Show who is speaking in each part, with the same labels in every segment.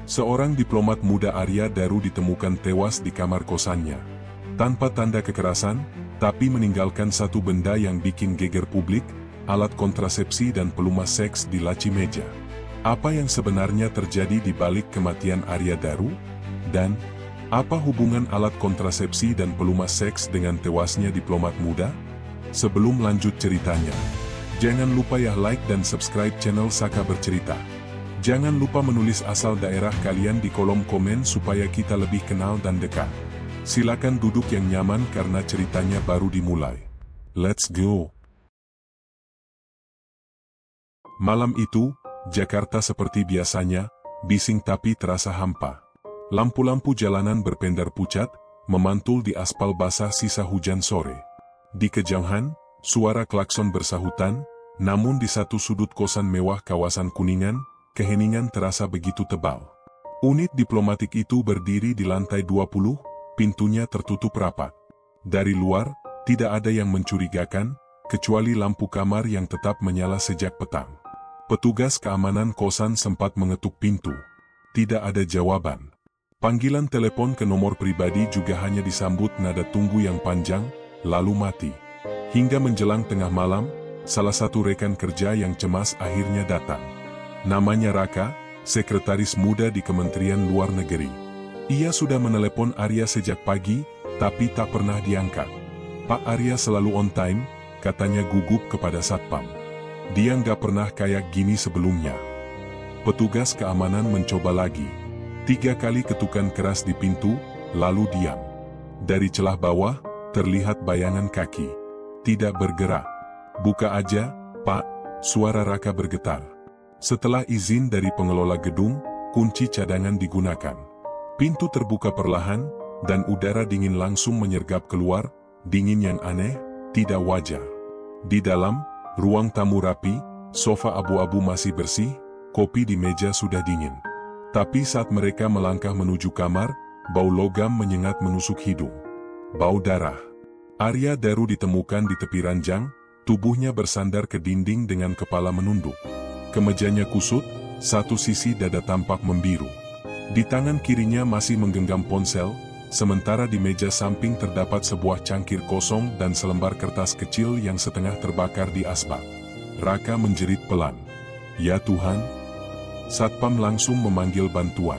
Speaker 1: Seorang diplomat muda Arya Daru ditemukan tewas di kamar kosannya. Tanpa tanda kekerasan, tapi meninggalkan satu benda yang bikin geger publik, alat kontrasepsi dan pelumas seks di laci meja. Apa yang sebenarnya terjadi di balik kematian Arya Daru? Dan, apa hubungan alat kontrasepsi dan pelumas seks dengan tewasnya diplomat muda? Sebelum lanjut ceritanya, jangan lupa ya like dan subscribe channel Saka Bercerita. Jangan lupa menulis asal daerah kalian di kolom komen supaya kita lebih kenal dan dekat. Silakan duduk yang nyaman karena ceritanya baru dimulai. Let's go! Malam itu, Jakarta seperti biasanya, bising tapi terasa hampa. Lampu-lampu jalanan berpendar pucat, memantul di aspal basah sisa hujan sore. Di kejauhan, suara klakson bersahutan, namun di satu sudut kosan mewah kawasan Kuningan, keheningan terasa begitu tebal. Unit diplomatik itu berdiri di lantai 20, pintunya tertutup rapat. Dari luar, tidak ada yang mencurigakan, kecuali lampu kamar yang tetap menyala sejak petang. Petugas keamanan kosan sempat mengetuk pintu. Tidak ada jawaban. Panggilan telepon ke nomor pribadi juga hanya disambut nada tunggu yang panjang, lalu mati. Hingga menjelang tengah malam, salah satu rekan kerja yang cemas akhirnya datang. Namanya Raka, sekretaris muda di Kementerian Luar Negeri. Ia sudah menelepon Arya sejak pagi, tapi tak pernah diangkat. Pak Arya selalu on time, katanya gugup kepada satpam. Dia nggak pernah kayak gini sebelumnya. Petugas keamanan mencoba lagi. 3 kali ketukan keras di pintu, lalu diam. Dari celah bawah, terlihat bayangan kaki. Tidak bergerak. Buka aja, Pak, suara Raka bergetar. Setelah izin dari pengelola gedung, kunci cadangan digunakan. Pintu terbuka perlahan, dan udara dingin langsung menyergap keluar, dingin yang aneh, tidak wajar. Di dalam, ruang tamu rapi, sofa abu-abu masih bersih, kopi di meja sudah dingin. Tapi saat mereka melangkah menuju kamar, bau logam menyengat menusuk hidung. Bau darah. Arya Daru ditemukan di tepi ranjang, tubuhnya bersandar ke dinding dengan kepala menunduk. Kemejanya kusut, satu sisi dada tampak membiru. Di tangan kirinya masih menggenggam ponsel, sementara di meja samping terdapat sebuah cangkir kosong dan selembar kertas kecil yang setengah terbakar di asbak. Raka menjerit pelan. Ya Tuhan! Satpam langsung memanggil bantuan.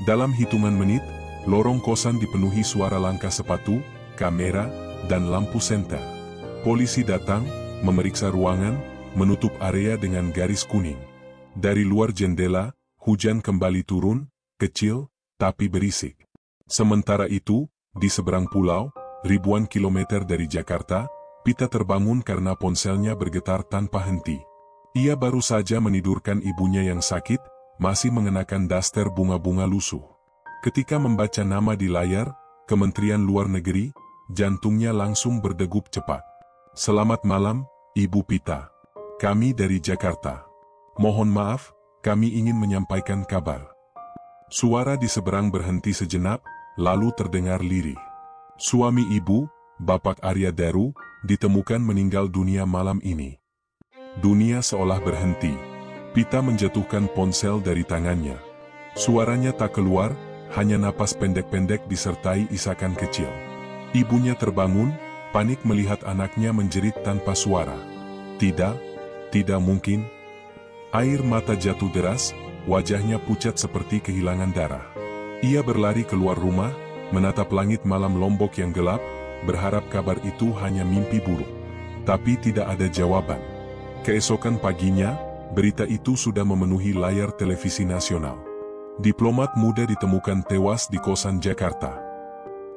Speaker 1: Dalam hitungan menit, lorong kosan dipenuhi suara langkah sepatu, kamera, dan lampu senter. Polisi datang, memeriksa ruangan, menutup area dengan garis kuning. Dari luar jendela, hujan kembali turun, kecil, tapi berisik. Sementara itu, di seberang pulau, ribuan kilometer dari Jakarta, Pita terbangun karena ponselnya bergetar tanpa henti. Ia baru saja menidurkan ibunya yang sakit, masih mengenakan daster bunga-bunga lusuh. Ketika membaca nama di layar, Kementerian Luar Negeri, jantungnya langsung berdegup cepat. Selamat malam, Ibu Pita. Kami dari Jakarta. Mohon maaf, kami ingin menyampaikan kabar. Suara di seberang berhenti sejenak, lalu terdengar lirih. Suami ibu, Bapak Arya Daru, ditemukan meninggal dunia malam ini. Dunia seolah berhenti. Pita menjatuhkan ponsel dari tangannya. Suaranya tak keluar, hanya napas pendek-pendek disertai isakan kecil. Ibunya terbangun, panik melihat anaknya menjerit tanpa suara. Tidak mungkin. Air mata jatuh deras, wajahnya pucat seperti kehilangan darah. Ia berlari keluar rumah, menatap langit malam Lombok yang gelap, berharap kabar itu hanya mimpi buruk. Tapi tidak ada jawaban. Keesokan paginya, berita itu sudah memenuhi layar televisi nasional. Diplomat muda ditemukan tewas di kosan Jakarta.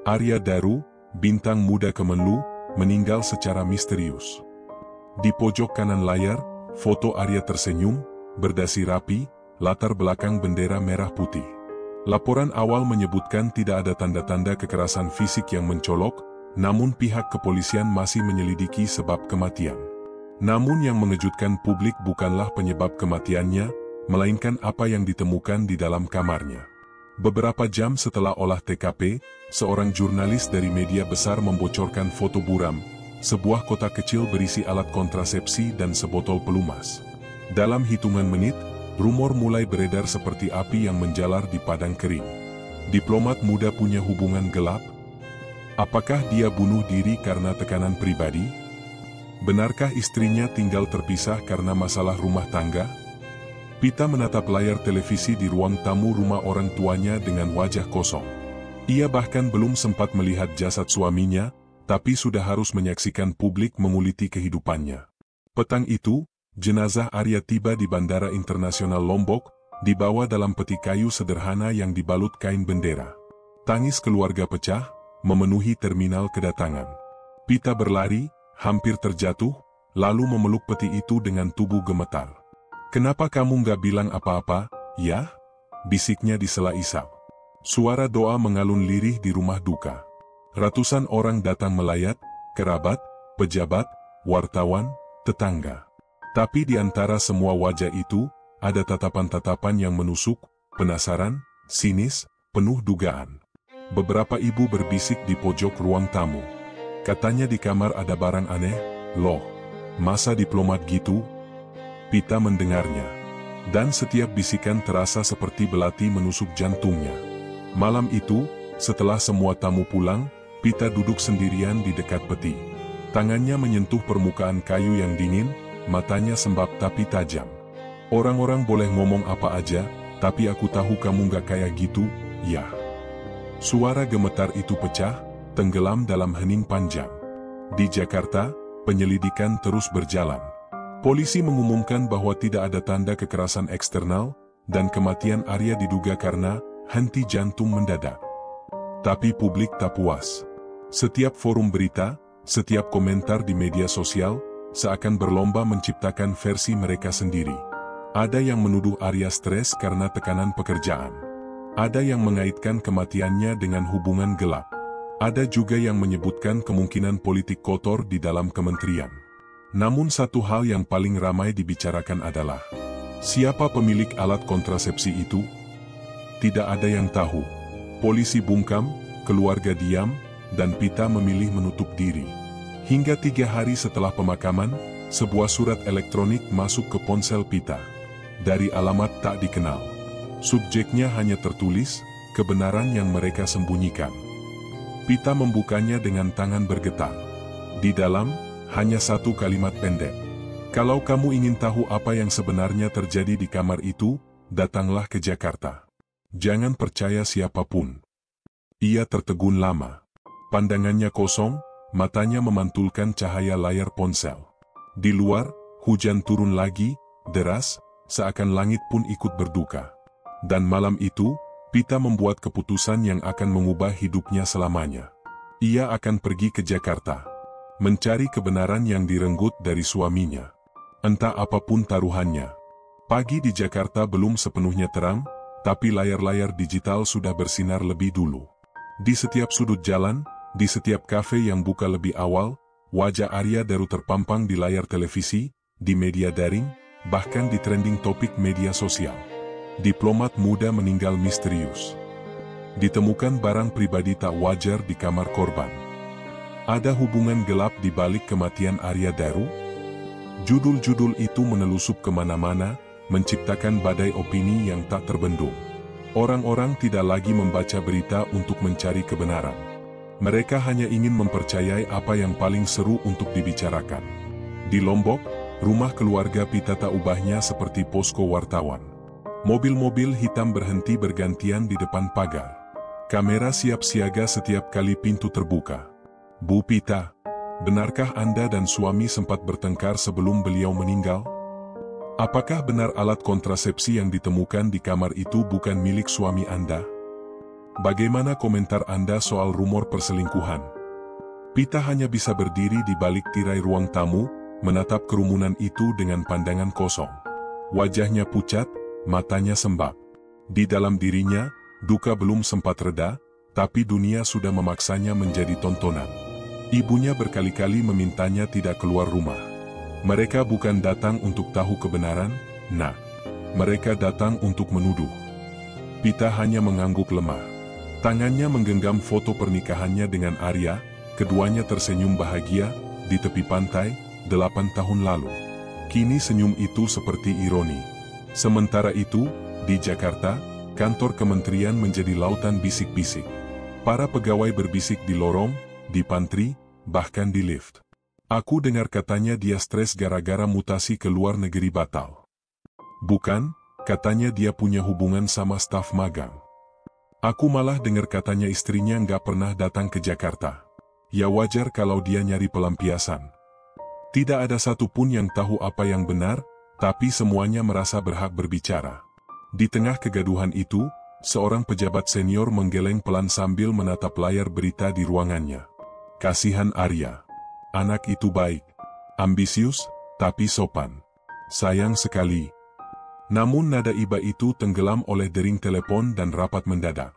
Speaker 1: Arya Daru, bintang muda Kemenlu, meninggal secara misterius. Di pojok kanan layar, foto Arya tersenyum, berdasi rapi, latar belakang bendera merah putih. Laporan awal menyebutkan tidak ada tanda-tanda kekerasan fisik yang mencolok, namun pihak kepolisian masih menyelidiki sebab kematian. Namun yang mengejutkan publik bukanlah penyebab kematiannya, melainkan apa yang ditemukan di dalam kamarnya. Beberapa jam setelah olah TKP, seorang jurnalis dari media besar membocorkan foto buram, sebuah kotak kecil berisi alat kontrasepsi dan sebotol pelumas. Dalam hitungan menit, Rumor mulai beredar seperti api yang menjalar di padang kering. Diplomat muda punya hubungan gelap? Apakah dia bunuh diri karena tekanan pribadi? Benarkah istrinya tinggal terpisah karena masalah rumah tangga? Pita menatap layar televisi di ruang tamu rumah orang tuanya dengan wajah kosong. Ia bahkan belum sempat melihat jasad suaminya, tapi sudah harus menyaksikan publik menguliti kehidupannya. Petang itu, jenazah Arya tiba di Bandara Internasional Lombok, dibawa dalam peti kayu sederhana yang dibalut kain bendera. Tangis keluarga pecah, memenuhi terminal kedatangan. Pita berlari, hampir terjatuh, lalu memeluk peti itu dengan tubuh gemetar. "Kenapa kamu nggak bilang apa-apa, ya?" bisiknya di sela isap. Suara doa mengalun lirih di rumah duka. Ratusan orang datang melayat, kerabat, pejabat, wartawan, tetangga. Tapi di antara semua wajah itu, ada tatapan-tatapan yang menusuk, penasaran, sinis, penuh dugaan. Beberapa ibu berbisik di pojok ruang tamu. "Katanya di kamar ada barang aneh." "Loh, masa diplomat gitu?" Pita mendengarnya. Dan setiap bisikan terasa seperti belati menusuk jantungnya. Malam itu, setelah semua tamu pulang, Pita duduk sendirian di dekat peti. Tangannya menyentuh permukaan kayu yang dingin, matanya sembab tapi tajam. "Orang-orang boleh ngomong apa aja, tapi aku tahu kamu gak kayak gitu, ya." Suara gemetar itu pecah, tenggelam dalam hening panjang. Di Jakarta, penyelidikan terus berjalan. Polisi mengumumkan bahwa tidak ada tanda kekerasan eksternal, dan kematian Arya diduga karena henti jantung mendadak. Tapi publik tak puas. Setiap forum berita, setiap komentar di media sosial, seakan berlomba menciptakan versi mereka sendiri. Ada yang menuduh Arya stres karena tekanan pekerjaan. Ada yang mengaitkan kematiannya dengan hubungan gelap. Ada juga yang menyebutkan kemungkinan politik kotor di dalam kementerian. Namun satu hal yang paling ramai dibicarakan adalah, siapa pemilik alat kontrasepsi itu? Tidak ada yang tahu. Polisi bungkam, keluarga diam, dan Pita memilih menutup diri. Hingga 3 hari setelah pemakaman, sebuah surat elektronik masuk ke ponsel Pita. Dari alamat tak dikenal. Subjeknya hanya tertulis, kebenaran yang mereka sembunyikan. Pita membukanya dengan tangan bergetar. Di dalam, hanya satu kalimat pendek. "Kalau kamu ingin tahu apa yang sebenarnya terjadi di kamar itu, datanglah ke Jakarta. Jangan percaya siapapun." Ia tertegun lama. Pandangannya kosong, matanya memantulkan cahaya layar ponsel. Di luar, hujan turun lagi, deras, seakan langit pun ikut berduka. Dan malam itu, Pita membuat keputusan yang akan mengubah hidupnya selamanya. Ia akan pergi ke Jakarta. Mencari kebenaran yang direnggut dari suaminya. Entah apapun taruhannya. Pagi di Jakarta belum sepenuhnya terang, tapi layar-layar digital sudah bersinar lebih dulu. Di setiap sudut jalan, di setiap kafe yang buka lebih awal, wajah Arya Daru terpampang di layar televisi, di media daring, bahkan di trending topik media sosial. Diplomat muda meninggal misterius. Ditemukan barang pribadi tak wajar di kamar korban. Ada hubungan gelap di balik kematian Arya Daru? Judul-judul itu menelusup kemana-mana, menciptakan badai opini yang tak terbendung. Orang-orang tidak lagi membaca berita untuk mencari kebenaran. Mereka hanya ingin mempercayai apa yang paling seru untuk dibicarakan. Di Lombok, rumah keluarga Pita tak ubahnya seperti posko wartawan. Mobil-mobil hitam berhenti bergantian di depan pagar. Kamera siap siaga setiap kali pintu terbuka. "Bu Pita, benarkah Anda dan suami sempat bertengkar sebelum beliau meninggal? Apakah benar alat kontrasepsi yang ditemukan di kamar itu bukan milik suami Anda? Bagaimana komentar Anda soal rumor perselingkuhan?" Pita hanya bisa berdiri di balik tirai ruang tamu, menatap kerumunan itu dengan pandangan kosong. Wajahnya pucat, matanya sembab. Di dalam dirinya, duka belum sempat reda, tapi dunia sudah memaksanya menjadi tontonan. Ibunya berkali-kali memintanya tidak keluar rumah. Mereka bukan datang untuk tahu kebenaran, nah. Mereka datang untuk menuduh. Pita hanya mengangguk lemah. Tangannya menggenggam foto pernikahannya dengan Arya, keduanya tersenyum bahagia, di tepi pantai, 8 tahun lalu. Kini senyum itu seperti ironi. Sementara itu, di Jakarta, kantor kementerian menjadi lautan bisik-bisik. Para pegawai berbisik di lorong, di pantry, bahkan di lift. Aku dengar katanya dia stres gara-gara mutasi ke luar negeri batal. Bukan, katanya dia punya hubungan sama staf magang. Aku malah dengar katanya istrinya nggak pernah datang ke Jakarta. Ya wajar kalau dia nyari pelampiasan. Tidak ada satupun yang tahu apa yang benar, tapi semuanya merasa berhak berbicara. Di tengah kegaduhan itu, seorang pejabat senior menggeleng pelan sambil menatap layar berita di ruangannya. Kasihan Arya. Anak itu baik, ambisius, tapi sopan. Sayang sekali. Namun nada iba itu tenggelam oleh dering telepon dan rapat mendadak.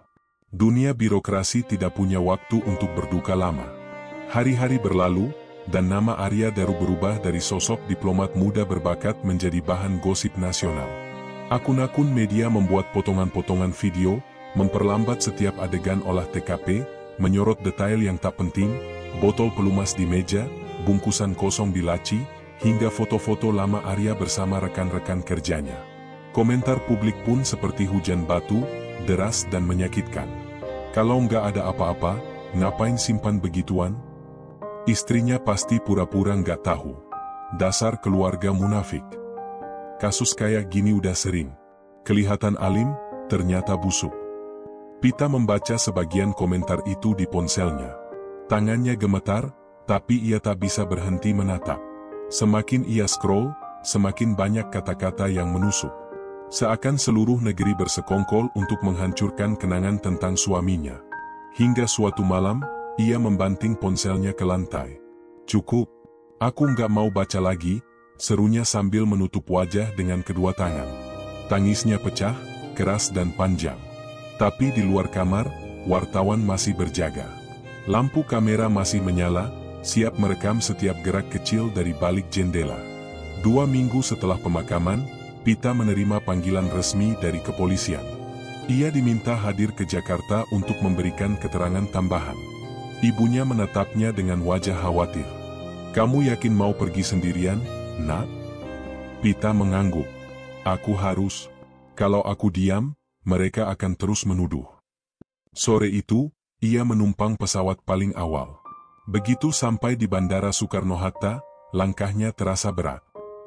Speaker 1: Dunia birokrasi tidak punya waktu untuk berduka lama. Hari-hari berlalu, dan nama Arya Daru berubah dari sosok diplomat muda berbakat menjadi bahan gosip nasional. Akun-akun media membuat potongan-potongan video, memperlambat setiap adegan olah TKP, menyorot detail yang tak penting, botol pelumas di meja, bungkusan kosong di laci, hingga foto-foto lama Arya bersama rekan-rekan kerjanya. Komentar publik pun seperti hujan batu, deras dan menyakitkan. Kalau nggak ada apa-apa, ngapain simpan begituan? Istrinya pasti pura-pura nggak tahu. Dasar keluarga munafik. Kasus kayak gini udah sering. Kelihatan alim, ternyata busuk. Pita membaca sebagian komentar itu di ponselnya. Tangannya gemetar, tapi ia tak bisa berhenti menatap. Semakin ia scroll, semakin banyak kata-kata yang menusuk. Seakan seluruh negeri bersekongkol untuk menghancurkan kenangan tentang suaminya. Hingga suatu malam, ia membanting ponselnya ke lantai. "Cukup, aku nggak mau baca lagi," serunya sambil menutup wajah dengan kedua tangan. Tangisnya pecah, keras dan panjang. Tapi di luar kamar, wartawan masih berjaga. Lampu kamera masih menyala, siap merekam setiap gerak kecil dari balik jendela. 2 minggu setelah pemakaman, Pita menerima panggilan resmi dari kepolisian. Ia diminta hadir ke Jakarta untuk memberikan keterangan tambahan. Ibunya menatapnya dengan wajah khawatir. "Kamu yakin mau pergi sendirian, Nak?" Pita mengangguk. "Aku harus. Kalau aku diam, mereka akan terus menuduh." Sore itu, ia menumpang pesawat paling awal. Begitu sampai di Bandara Soekarno-Hatta, langkahnya terasa berat.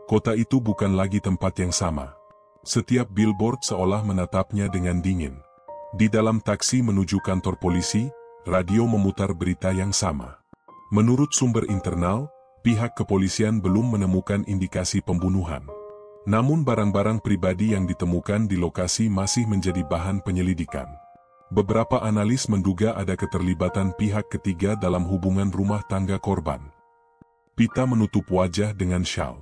Speaker 1: Kota itu bukan lagi tempat yang sama. Setiap billboard seolah menatapnya dengan dingin. Di dalam taksi menuju kantor polisi, radio memutar berita yang sama. Menurut sumber internal, pihak kepolisian belum menemukan indikasi pembunuhan. Namun barang-barang pribadi yang ditemukan di lokasi masih menjadi bahan penyelidikan. Beberapa analis menduga ada keterlibatan pihak ketiga dalam hubungan rumah tangga korban. Pita menutup wajah dengan syal.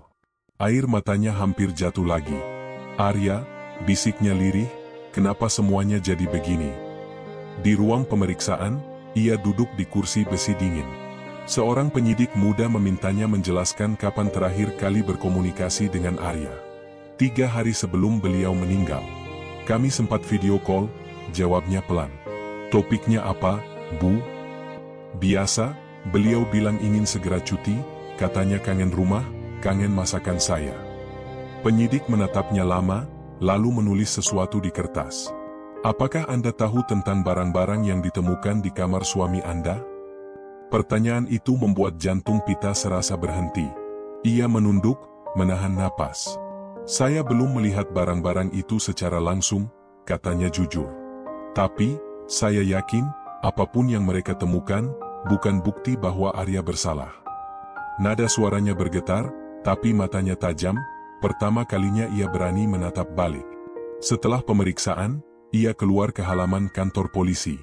Speaker 1: Air matanya hampir jatuh lagi. "Arya," bisiknya lirih, "kenapa semuanya jadi begini?" Di ruang pemeriksaan, ia duduk di kursi besi dingin. Seorang penyidik muda memintanya menjelaskan kapan terakhir kali berkomunikasi dengan Arya. 3 hari sebelum beliau meninggal. "Kami sempat video call," jawabnya pelan. "Topiknya apa, Bu?" "Biasa, beliau bilang ingin segera cuti, katanya kangen rumah, kangen masakan saya." Penyidik menatapnya lama, lalu menulis sesuatu di kertas. "Apakah Anda tahu tentang barang-barang yang ditemukan di kamar suami Anda?" Pertanyaan itu membuat jantung Pita serasa berhenti. Ia menunduk, menahan napas. "Saya belum melihat barang-barang itu secara langsung," katanya jujur. "Tapi, saya yakin, apapun yang mereka temukan, bukan bukti bahwa Arya bersalah." Nada suaranya bergetar, tapi matanya tajam. Pertama kalinya ia berani menatap balik. Setelah pemeriksaan, ia keluar ke halaman kantor polisi.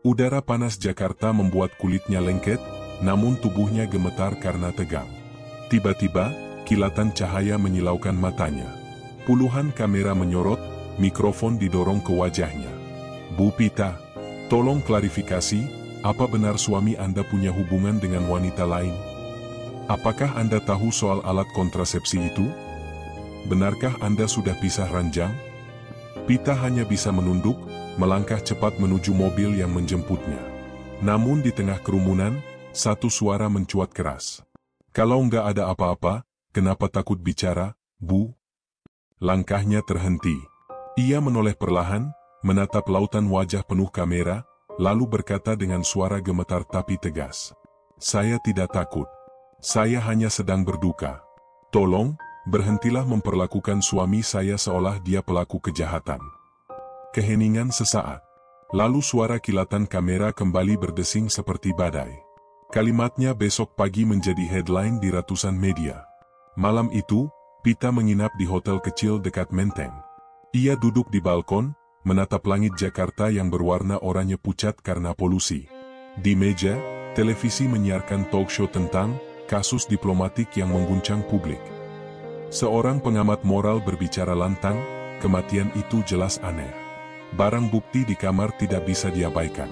Speaker 1: Udara panas Jakarta membuat kulitnya lengket, namun tubuhnya gemetar karena tegang. Tiba-tiba, kilatan cahaya menyilaukan matanya. Puluhan kamera menyorot, mikrofon didorong ke wajahnya. "Bu Pita, tolong klarifikasi, apa benar suami Anda punya hubungan dengan wanita lain? Apakah Anda tahu soal alat kontrasepsi itu? Benarkah Anda sudah pisah ranjang?" Pita hanya bisa menunduk, melangkah cepat menuju mobil yang menjemputnya. Namun di tengah kerumunan, satu suara mencuat keras. "Kalau nggak ada apa-apa, kenapa takut bicara, Bu?" Langkahnya terhenti. Ia menoleh perlahan, menatap lautan wajah penuh kamera, lalu berkata dengan suara gemetar tapi tegas. Saya tidak takut. Saya hanya sedang berduka. Tolong, berhentilah memperlakukan suami saya seolah dia pelaku kejahatan. Keheningan sesaat. Lalu suara kilatan kamera kembali berdesing seperti badai. Kalimatnya besok pagi menjadi headline di ratusan media. Malam itu, Pita menginap di hotel kecil dekat Menteng. Ia duduk di balkon, menatap langit Jakarta yang berwarna oranye pucat karena polusi. Di meja, televisi menyiarkan talk show tentang kasus diplomatik yang mengguncang publik. Seorang pengamat moral berbicara lantang, kematian itu jelas aneh. Barang bukti di kamar tidak bisa diabaikan.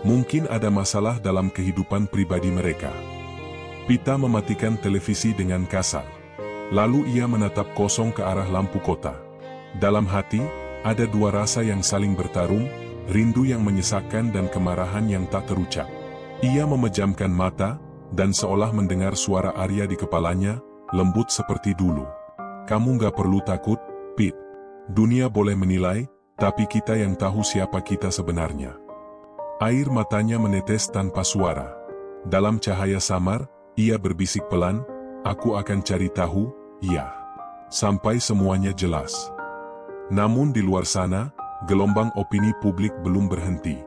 Speaker 1: Mungkin ada masalah dalam kehidupan pribadi mereka. Pita mematikan televisi dengan kasar. Lalu ia menatap kosong ke arah lampu kota. Dalam hati, ada dua rasa yang saling bertarung, rindu yang menyesakkan dan kemarahan yang tak terucap. Ia memejamkan mata, dan seolah mendengar suara Arya di kepalanya, lembut seperti dulu. Kamu gak perlu takut, Pit. Dunia boleh menilai, tapi kita yang tahu siapa kita sebenarnya. Air matanya menetes tanpa suara. Dalam cahaya samar, ia berbisik pelan, aku akan cari tahu, ya. Sampai semuanya jelas. Namun di luar sana, gelombang opini publik belum berhenti.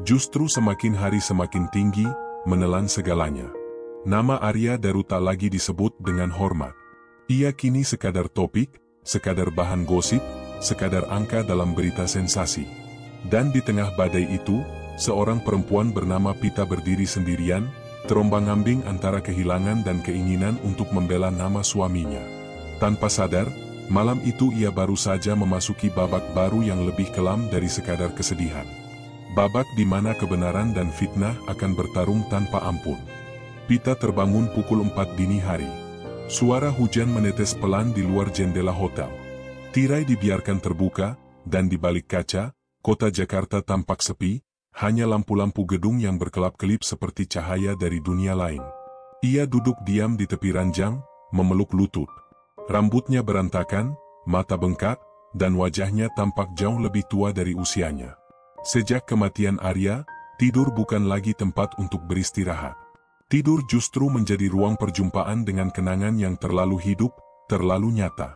Speaker 1: Justru semakin hari semakin tinggi, menelan segalanya. Nama Arya Daru tak lagi disebut dengan hormat. Ia kini sekadar topik, sekadar bahan gosip, sekadar angka dalam berita sensasi. Dan di tengah badai itu, seorang perempuan bernama Pita berdiri sendirian, terombang-ambing antara kehilangan dan keinginan untuk membela nama suaminya. Tanpa sadar, malam itu ia baru saja memasuki babak baru yang lebih kelam dari sekadar kesedihan. Babak di mana kebenaran dan fitnah akan bertarung tanpa ampun. Pita terbangun pukul 4 dini hari. Suara hujan menetes pelan di luar jendela hotel. Tirai dibiarkan terbuka, dan di balik kaca, kota Jakarta tampak sepi, hanya lampu-lampu gedung yang berkelap-kelip seperti cahaya dari dunia lain. Ia duduk diam di tepi ranjang, memeluk lutut. Rambutnya berantakan, mata bengkak, dan wajahnya tampak jauh lebih tua dari usianya. Sejak kematian Arya, tidur bukan lagi tempat untuk beristirahat. Tidur justru menjadi ruang perjumpaan dengan kenangan yang terlalu hidup, terlalu nyata.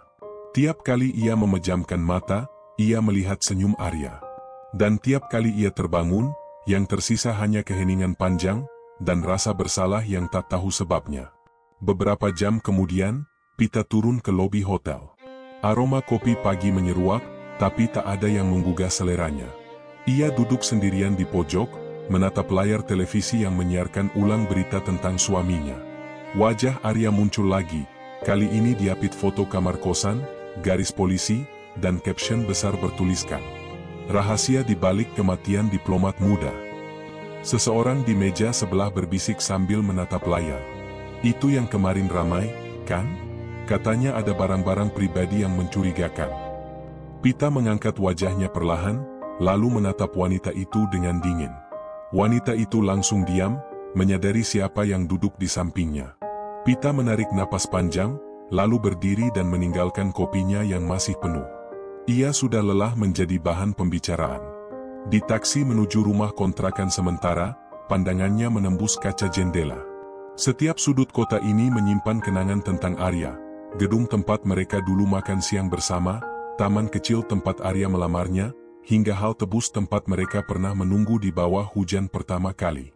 Speaker 1: Tiap kali ia memejamkan mata, ia melihat senyum Arya. Dan tiap kali ia terbangun, yang tersisa hanya keheningan panjang, dan rasa bersalah yang tak tahu sebabnya. Beberapa jam kemudian, Pita turun ke lobi hotel. Aroma kopi pagi menyeruak, tapi tak ada yang menggugah seleranya. Ia duduk sendirian di pojok, menatap layar televisi yang menyiarkan ulang berita tentang suaminya. Wajah Arya muncul lagi, kali ini diapit foto kamar kosan, garis polisi, dan caption besar bertuliskan, rahasia di balik kematian diplomat muda. Seseorang di meja sebelah berbisik sambil menatap layar. Itu yang kemarin ramai, kan? Katanya ada barang-barang pribadi yang mencurigakan. Pita mengangkat wajahnya perlahan, lalu menatap wanita itu dengan dingin. Wanita itu langsung diam, menyadari siapa yang duduk di sampingnya. Pita menarik napas panjang, lalu berdiri dan meninggalkan kopinya yang masih penuh. Ia sudah lelah menjadi bahan pembicaraan. Di taksi menuju rumah kontrakan sementara, pandangannya menembus kaca jendela. Setiap sudut kota ini menyimpan kenangan tentang Arya. Gedung tempat mereka dulu makan siang bersama, taman kecil tempat Arya melamarnya, hingga hal tebus tempat mereka pernah menunggu di bawah hujan pertama kali.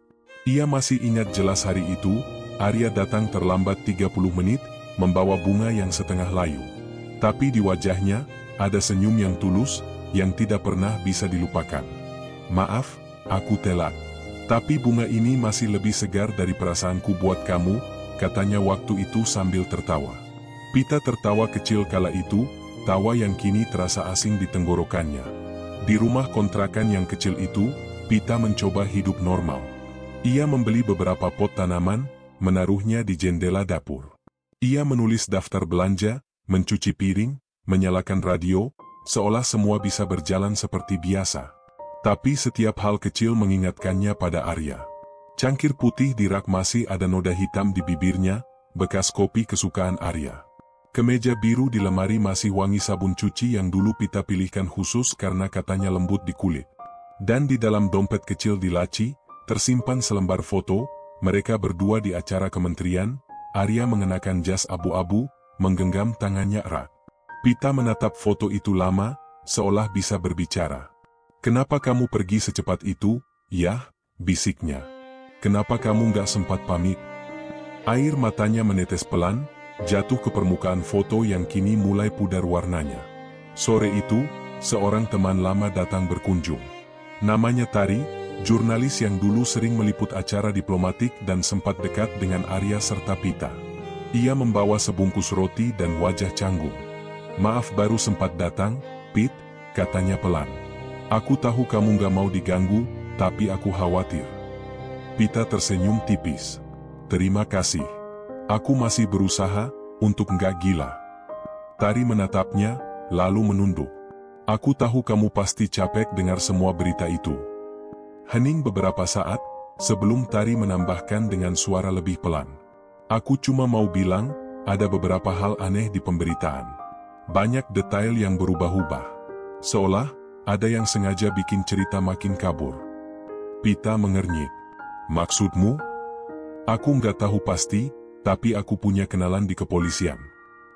Speaker 1: Ia masih ingat jelas hari itu, Arya datang terlambat 30 menit, membawa bunga yang setengah layu. Tapi di wajahnya, ada senyum yang tulus, yang tidak pernah bisa dilupakan. Maaf, aku telat. Tapi bunga ini masih lebih segar dari perasaanku buat kamu, katanya waktu itu sambil tertawa. Pita tertawa kecil kala itu, tawa yang kini terasa asing di tenggorokannya. Di rumah kontrakan yang kecil itu, Pita mencoba hidup normal. Ia membeli beberapa pot tanaman, menaruhnya di jendela dapur. Ia menulis daftar belanja, mencuci piring, menyalakan radio, seolah semua bisa berjalan seperti biasa. Tapi setiap hal kecil mengingatkannya pada Arya. Cangkir putih di rak masih ada noda hitam di bibirnya, bekas kopi kesukaan Arya. Kemeja biru di lemari masih wangi sabun cuci yang dulu Pita pilihkan khusus karena katanya lembut di kulit. Dan di dalam dompet kecil di laci, tersimpan selembar foto, mereka berdua di acara kementerian. Arya mengenakan jas abu-abu, menggenggam tangannya erat. Pita menatap foto itu lama, seolah bisa berbicara. "Kenapa kamu pergi secepat itu, Yah?" bisiknya. "Kenapa kamu gak sempat pamit?" Air matanya menetes pelan, jatuh ke permukaan foto yang kini mulai pudar warnanya. Sore itu, seorang teman lama datang berkunjung. Namanya Tari, jurnalis yang dulu sering meliput acara diplomatik dan sempat dekat dengan Arya serta Pita. Ia membawa sebungkus roti dan wajah canggung. "Maaf baru sempat datang, Pit," katanya pelan. "Aku tahu kamu gak mau diganggu, tapi aku khawatir." Pita tersenyum tipis. "Terima kasih. Aku masih berusaha untuk nggak gila." Tari menatapnya, lalu menunduk. "Aku tahu kamu pasti capek dengar semua berita itu." Hening beberapa saat, sebelum Tari menambahkan dengan suara lebih pelan. "Aku cuma mau bilang, ada beberapa hal aneh di pemberitaan. Banyak detail yang berubah-ubah. Seolah, ada yang sengaja bikin cerita makin kabur." Pita mengernyit. "Maksudmu?" "Aku nggak tahu pasti, tapi aku punya kenalan di kepolisian.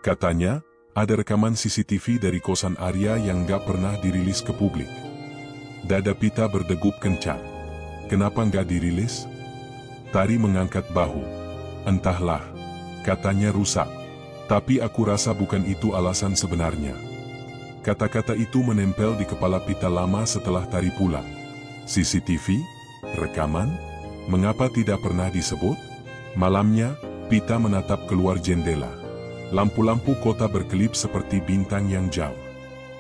Speaker 1: Katanya, ada rekaman CCTV dari kosan Arya yang gak pernah dirilis ke publik." Dada Pita berdegup kencang. "Kenapa gak dirilis?" Tari mengangkat bahu. "Entahlah. Katanya rusak. Tapi aku rasa bukan itu alasan sebenarnya." Kata-kata itu menempel di kepala Pita lama setelah Tari pulang. CCTV? Rekaman? Mengapa tidak pernah disebut? Malamnya, Pita menatap keluar jendela. Lampu-lampu kota berkelip seperti bintang yang jauh.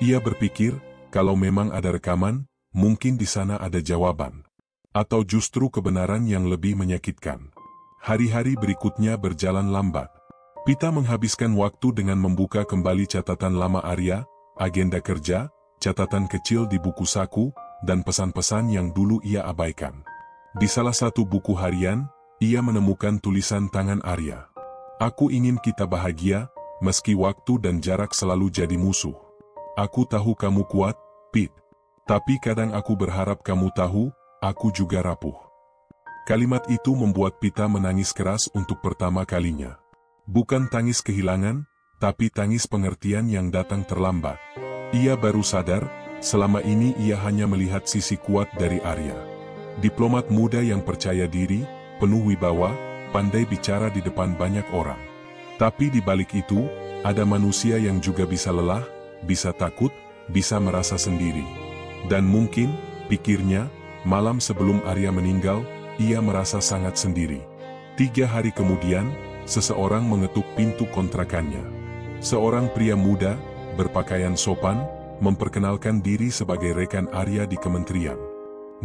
Speaker 1: Ia berpikir, kalau memang ada rekaman, mungkin di sana ada jawaban. Atau justru kebenaran yang lebih menyakitkan. Hari-hari berikutnya berjalan lambat. Pita menghabiskan waktu dengan membuka kembali catatan lama Arya, agenda kerja, catatan kecil di buku saku, dan pesan-pesan yang dulu ia abaikan. Di salah satu buku harian, ia menemukan tulisan tangan Arya. "Aku ingin kita bahagia, meski waktu dan jarak selalu jadi musuh. Aku tahu kamu kuat, Pit. Tapi kadang aku berharap kamu tahu, aku juga rapuh." Kalimat itu membuat Pita menangis keras untuk pertama kalinya. Bukan tangis kehilangan, tapi tangis pengertian yang datang terlambat. Ia baru sadar, selama ini ia hanya melihat sisi kuat dari Arya. Diplomat muda yang percaya diri, penuh wibawa, pandai bicara di depan banyak orang. Tapi di balik itu, ada manusia yang juga bisa lelah, bisa takut, bisa merasa sendiri. Dan mungkin, pikirnya, malam sebelum Arya meninggal, ia merasa sangat sendiri. 3 hari kemudian, seseorang mengetuk pintu kontrakannya. Seorang pria muda, berpakaian sopan, memperkenalkan diri sebagai rekan Arya di kementerian.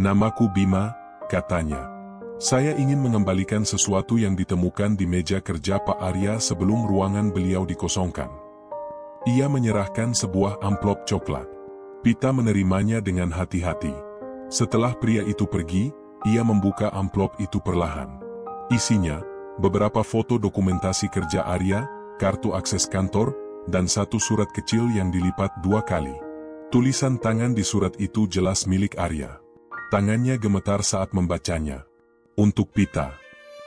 Speaker 1: "Namaku Bima," katanya. "Saya ingin mengembalikan sesuatu yang ditemukan di meja kerja Pak Arya sebelum ruangan beliau dikosongkan." Ia menyerahkan sebuah amplop coklat. Pita menerimanya dengan hati-hati. Setelah pria itu pergi, ia membuka amplop itu perlahan. Isinya, beberapa foto dokumentasi kerja Arya, kartu akses kantor, dan satu surat kecil yang dilipat 2 kali. Tulisan tangan di surat itu jelas milik Arya. Tangannya gemetar saat membacanya. "Untuk Pita.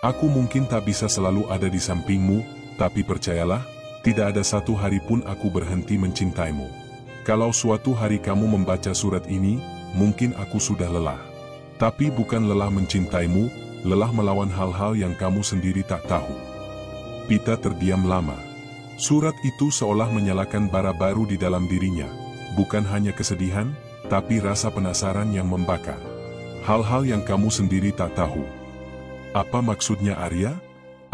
Speaker 1: Aku mungkin tak bisa selalu ada di sampingmu, tapi percayalah, tidak ada satu hari pun aku berhenti mencintaimu. Kalau suatu hari kamu membaca surat ini, mungkin aku sudah lelah. Tapi bukan lelah mencintaimu, lelah melawan hal-hal yang kamu sendiri tak tahu." Pita terdiam lama. Surat itu seolah menyalakan bara baru di dalam dirinya. Bukan hanya kesedihan, tapi rasa penasaran yang membakar. Hal-hal yang kamu sendiri tak tahu. Apa maksudnya Arya?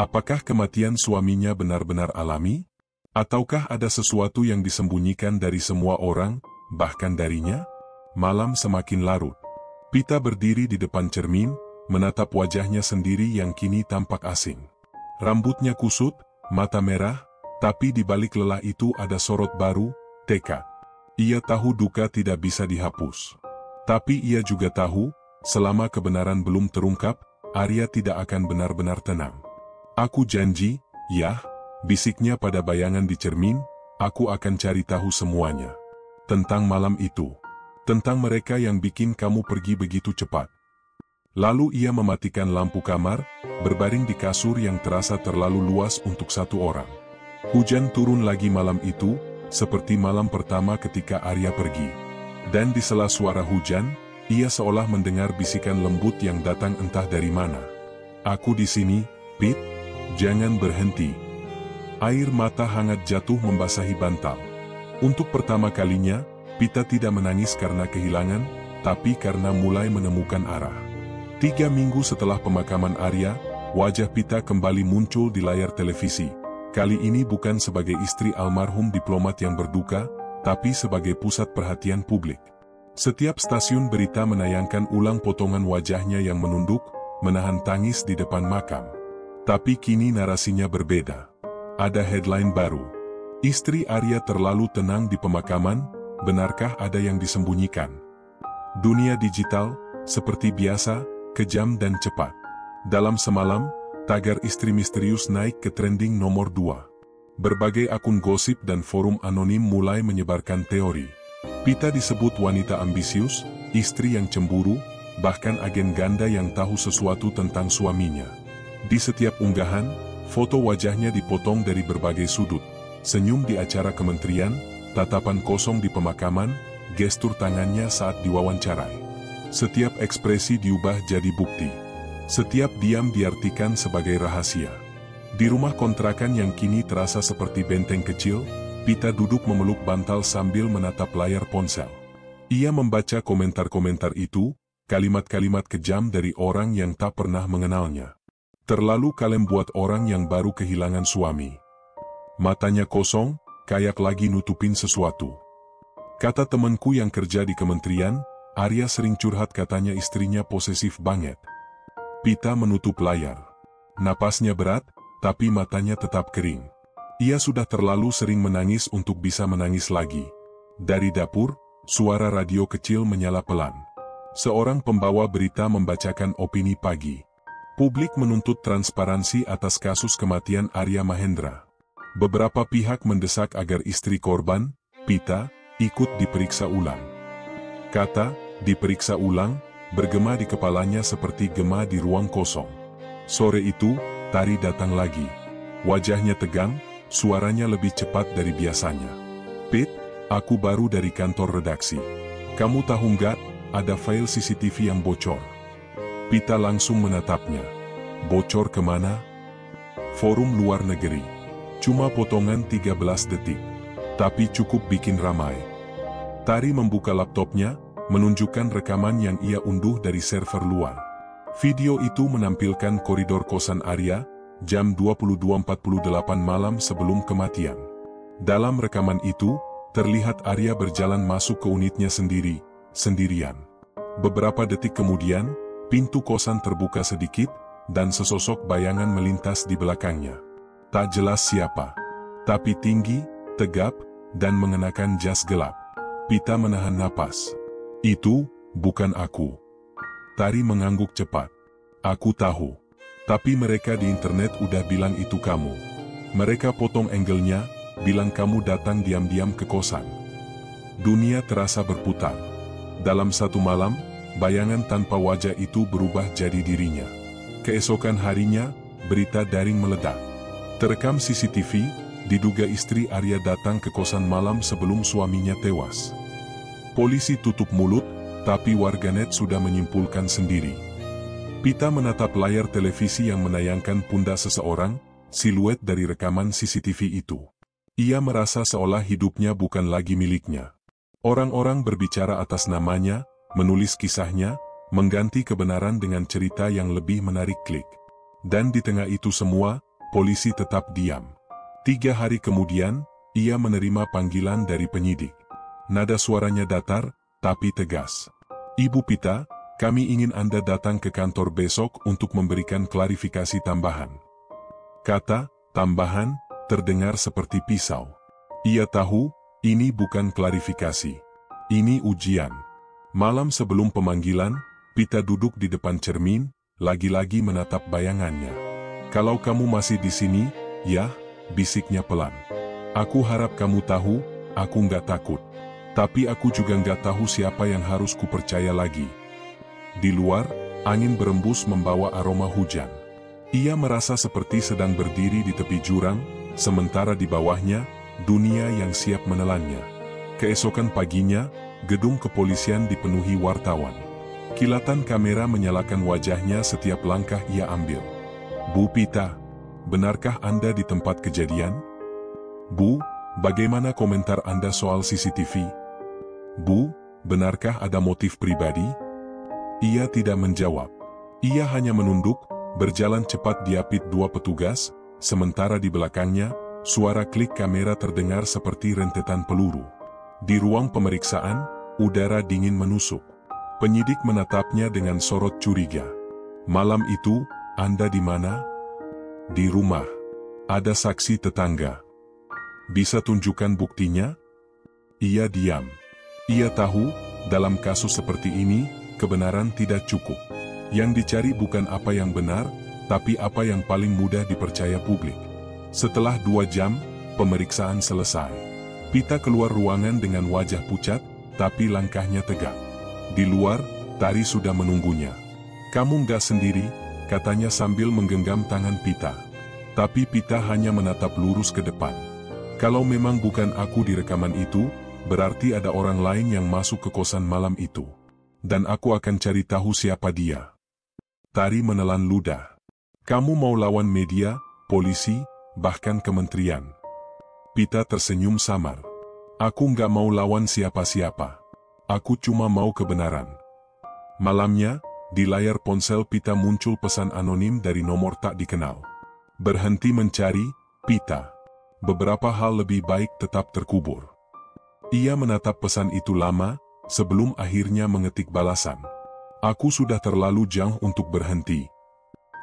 Speaker 1: Apakah kematian suaminya benar-benar alami? Ataukah ada sesuatu yang disembunyikan dari semua orang, bahkan darinya? Malam semakin larut. Pita berdiri di depan cermin, menatap wajahnya sendiri yang kini tampak asing. Rambutnya kusut, mata merah, tapi di balik lelah itu ada sorot baru, tekad. Ia tahu duka tidak bisa dihapus. Tapi ia juga tahu, selama kebenaran belum terungkap, Arya tidak akan benar-benar tenang. "Aku janji, Yah," bisiknya pada bayangan di cermin, aku akan cari tahu semuanya. Tentang malam itu. Tentang mereka yang bikin kamu pergi begitu cepat. Lalu ia mematikan lampu kamar, berbaring di kasur yang terasa terlalu luas untuk satu orang. Hujan turun lagi malam itu, seperti malam pertama ketika Arya pergi. Dan di sela suara hujan, ia seolah mendengar bisikan lembut yang datang entah dari mana. Aku di sini, Pit, jangan berhenti. Air mata hangat jatuh membasahi bantal. Untuk pertama kalinya, Pita tidak menangis karena kehilangan, tapi karena mulai menemukan arah. 3 minggu setelah pemakaman Arya, wajah Pita kembali muncul di layar televisi. Kali ini bukan sebagai istri almarhum diplomat yang berduka, tapi sebagai pusat perhatian publik. Setiap stasiun berita menayangkan ulang potongan wajahnya yang menunduk, menahan tangis di depan makam. Tapi kini narasinya berbeda. Ada headline baru. Istri Arya terlalu tenang di pemakaman, benarkah ada yang disembunyikan? Dunia digital, seperti biasa, kejam dan cepat. Dalam semalam, tagar istri misterius naik ke trending nomor 2. Berbagai akun gosip dan forum anonim mulai menyebarkan teori. Pita disebut wanita ambisius, istri yang cemburu, bahkan agen ganda yang tahu sesuatu tentang suaminya. Di setiap unggahan, foto wajahnya dipotong dari berbagai sudut. Senyum di acara kementerian, tatapan kosong di pemakaman, gestur tangannya saat diwawancarai. Setiap ekspresi diubah jadi bukti. Setiap diam diartikan sebagai rahasia. Di rumah kontrakan yang kini terasa seperti benteng kecil, Pita duduk memeluk bantal sambil menatap layar ponsel. Ia membaca komentar-komentar itu, kalimat-kalimat kejam dari orang yang tak pernah mengenalnya. Terlalu kalem buat orang yang baru kehilangan suami. Matanya kosong, kayak lagi nutupin sesuatu. Kata temanku yang kerja di kementerian, Arya sering curhat katanya istrinya posesif banget. Pita menutup layar. Napasnya berat, tapi matanya tetap kering. Ia sudah terlalu sering menangis untuk bisa menangis lagi. Dari dapur, suara radio kecil menyala pelan. Seorang pembawa berita membacakan opini pagi. Publik menuntut transparansi atas kasus kematian Arya Mahendra. Beberapa pihak mendesak agar istri korban, Pita, ikut diperiksa ulang. Kata, diperiksa ulang, bergema di kepalanya seperti gema di ruang kosong. Sore itu, Tari datang lagi. Wajahnya tegang, suaranya lebih cepat dari biasanya. Pit, aku baru dari kantor redaksi. Kamu tahu nggak, ada file CCTV yang bocor. Pita langsung menatapnya. Bocor kemana? Forum luar negeri. Cuma potongan 13 detik. Tapi cukup bikin ramai. Tari membuka laptopnya, menunjukkan rekaman yang ia unduh dari server luar. Video itu menampilkan koridor kosan Arya, jam 22.48 malam sebelum kematian. Dalam rekaman itu, terlihat Arya berjalan masuk ke unitnya sendirian. Beberapa detik kemudian, pintu kosan terbuka sedikit, dan sesosok bayangan melintas di belakangnya. Tak jelas siapa, tapi tinggi, tegap, dan mengenakan jas gelap. Pita menahan napas. Itu, bukan aku. Tari mengangguk cepat. Aku tahu. Tapi mereka di internet udah bilang itu kamu. Mereka potong angle-nya, bilang kamu datang diam-diam ke kosan. Dunia terasa berputar. Dalam satu malam, bayangan tanpa wajah itu berubah jadi dirinya. Keesokan harinya, berita daring meledak. Terekam CCTV, diduga istri Arya datang ke kosan malam sebelum suaminya tewas. Polisi tutup mulut, tapi warganet sudah menyimpulkan sendiri. Pita menatap layar televisi yang menayangkan pundak seseorang, siluet dari rekaman CCTV itu. Ia merasa seolah hidupnya bukan lagi miliknya. Orang-orang berbicara atas namanya, menulis kisahnya, mengganti kebenaran dengan cerita yang lebih menarik klik. Dan di tengah itu semua, polisi tetap diam. 3 hari kemudian, ia menerima panggilan dari penyidik. Nada suaranya datar, tapi tegas. Ibu Pita, kami ingin Anda datang ke kantor besok untuk memberikan klarifikasi tambahan. Kata, tambahan, terdengar seperti pisau. Ia tahu, ini bukan klarifikasi. Ini ujian. Malam sebelum pemanggilan, Pita duduk di depan cermin, lagi-lagi menatap bayangannya. Kalau kamu masih di sini, ya, bisiknya pelan. Aku harap kamu tahu, aku nggak takut. Tapi aku juga nggak tahu siapa yang harus kupercaya lagi. Di luar, angin berembus membawa aroma hujan. Ia merasa seperti sedang berdiri di tepi jurang, sementara di bawahnya, dunia yang siap menelannya. Keesokan paginya, gedung kepolisian dipenuhi wartawan. Kilatan kamera menyalakan wajahnya setiap langkah ia ambil. Bu Pita, benarkah Anda di tempat kejadian? Bu, bagaimana komentar Anda soal CCTV? Bu, benarkah ada motif pribadi? Ia tidak menjawab. Ia hanya menunduk, berjalan cepat diapit dua petugas, sementara di belakangnya, suara klik kamera terdengar seperti rentetan peluru. Di ruang pemeriksaan, udara dingin menusuk. Penyidik menatapnya dengan sorot curiga. Malam itu, Anda di mana? Di rumah. Ada saksi tetangga. Bisa tunjukkan buktinya? Ia diam. Ia tahu, dalam kasus seperti ini, kebenaran tidak cukup. Yang dicari bukan apa yang benar, tapi apa yang paling mudah dipercaya publik. Setelah 2 jam, pemeriksaan selesai. Pita keluar ruangan dengan wajah pucat, tapi langkahnya tegak. Di luar, Tari sudah menunggunya. Kamu nggak sendiri, katanya sambil menggenggam tangan Pita. Tapi Pita hanya menatap lurus ke depan. Kalau memang bukan aku di rekaman itu, berarti ada orang lain yang masuk ke kosan malam itu. Dan aku akan cari tahu siapa dia. Tari menelan ludah. Kamu mau lawan media, polisi, bahkan kementerian. Pita tersenyum samar. Aku nggak mau lawan siapa-siapa. Aku cuma mau kebenaran. Malamnya, di layar ponsel Pita muncul pesan anonim dari nomor tak dikenal. Berhenti mencari, Pita. Beberapa hal lebih baik tetap terkubur. Ia menatap pesan itu lama, sebelum akhirnya mengetik balasan. Aku sudah terlalu jauh untuk berhenti.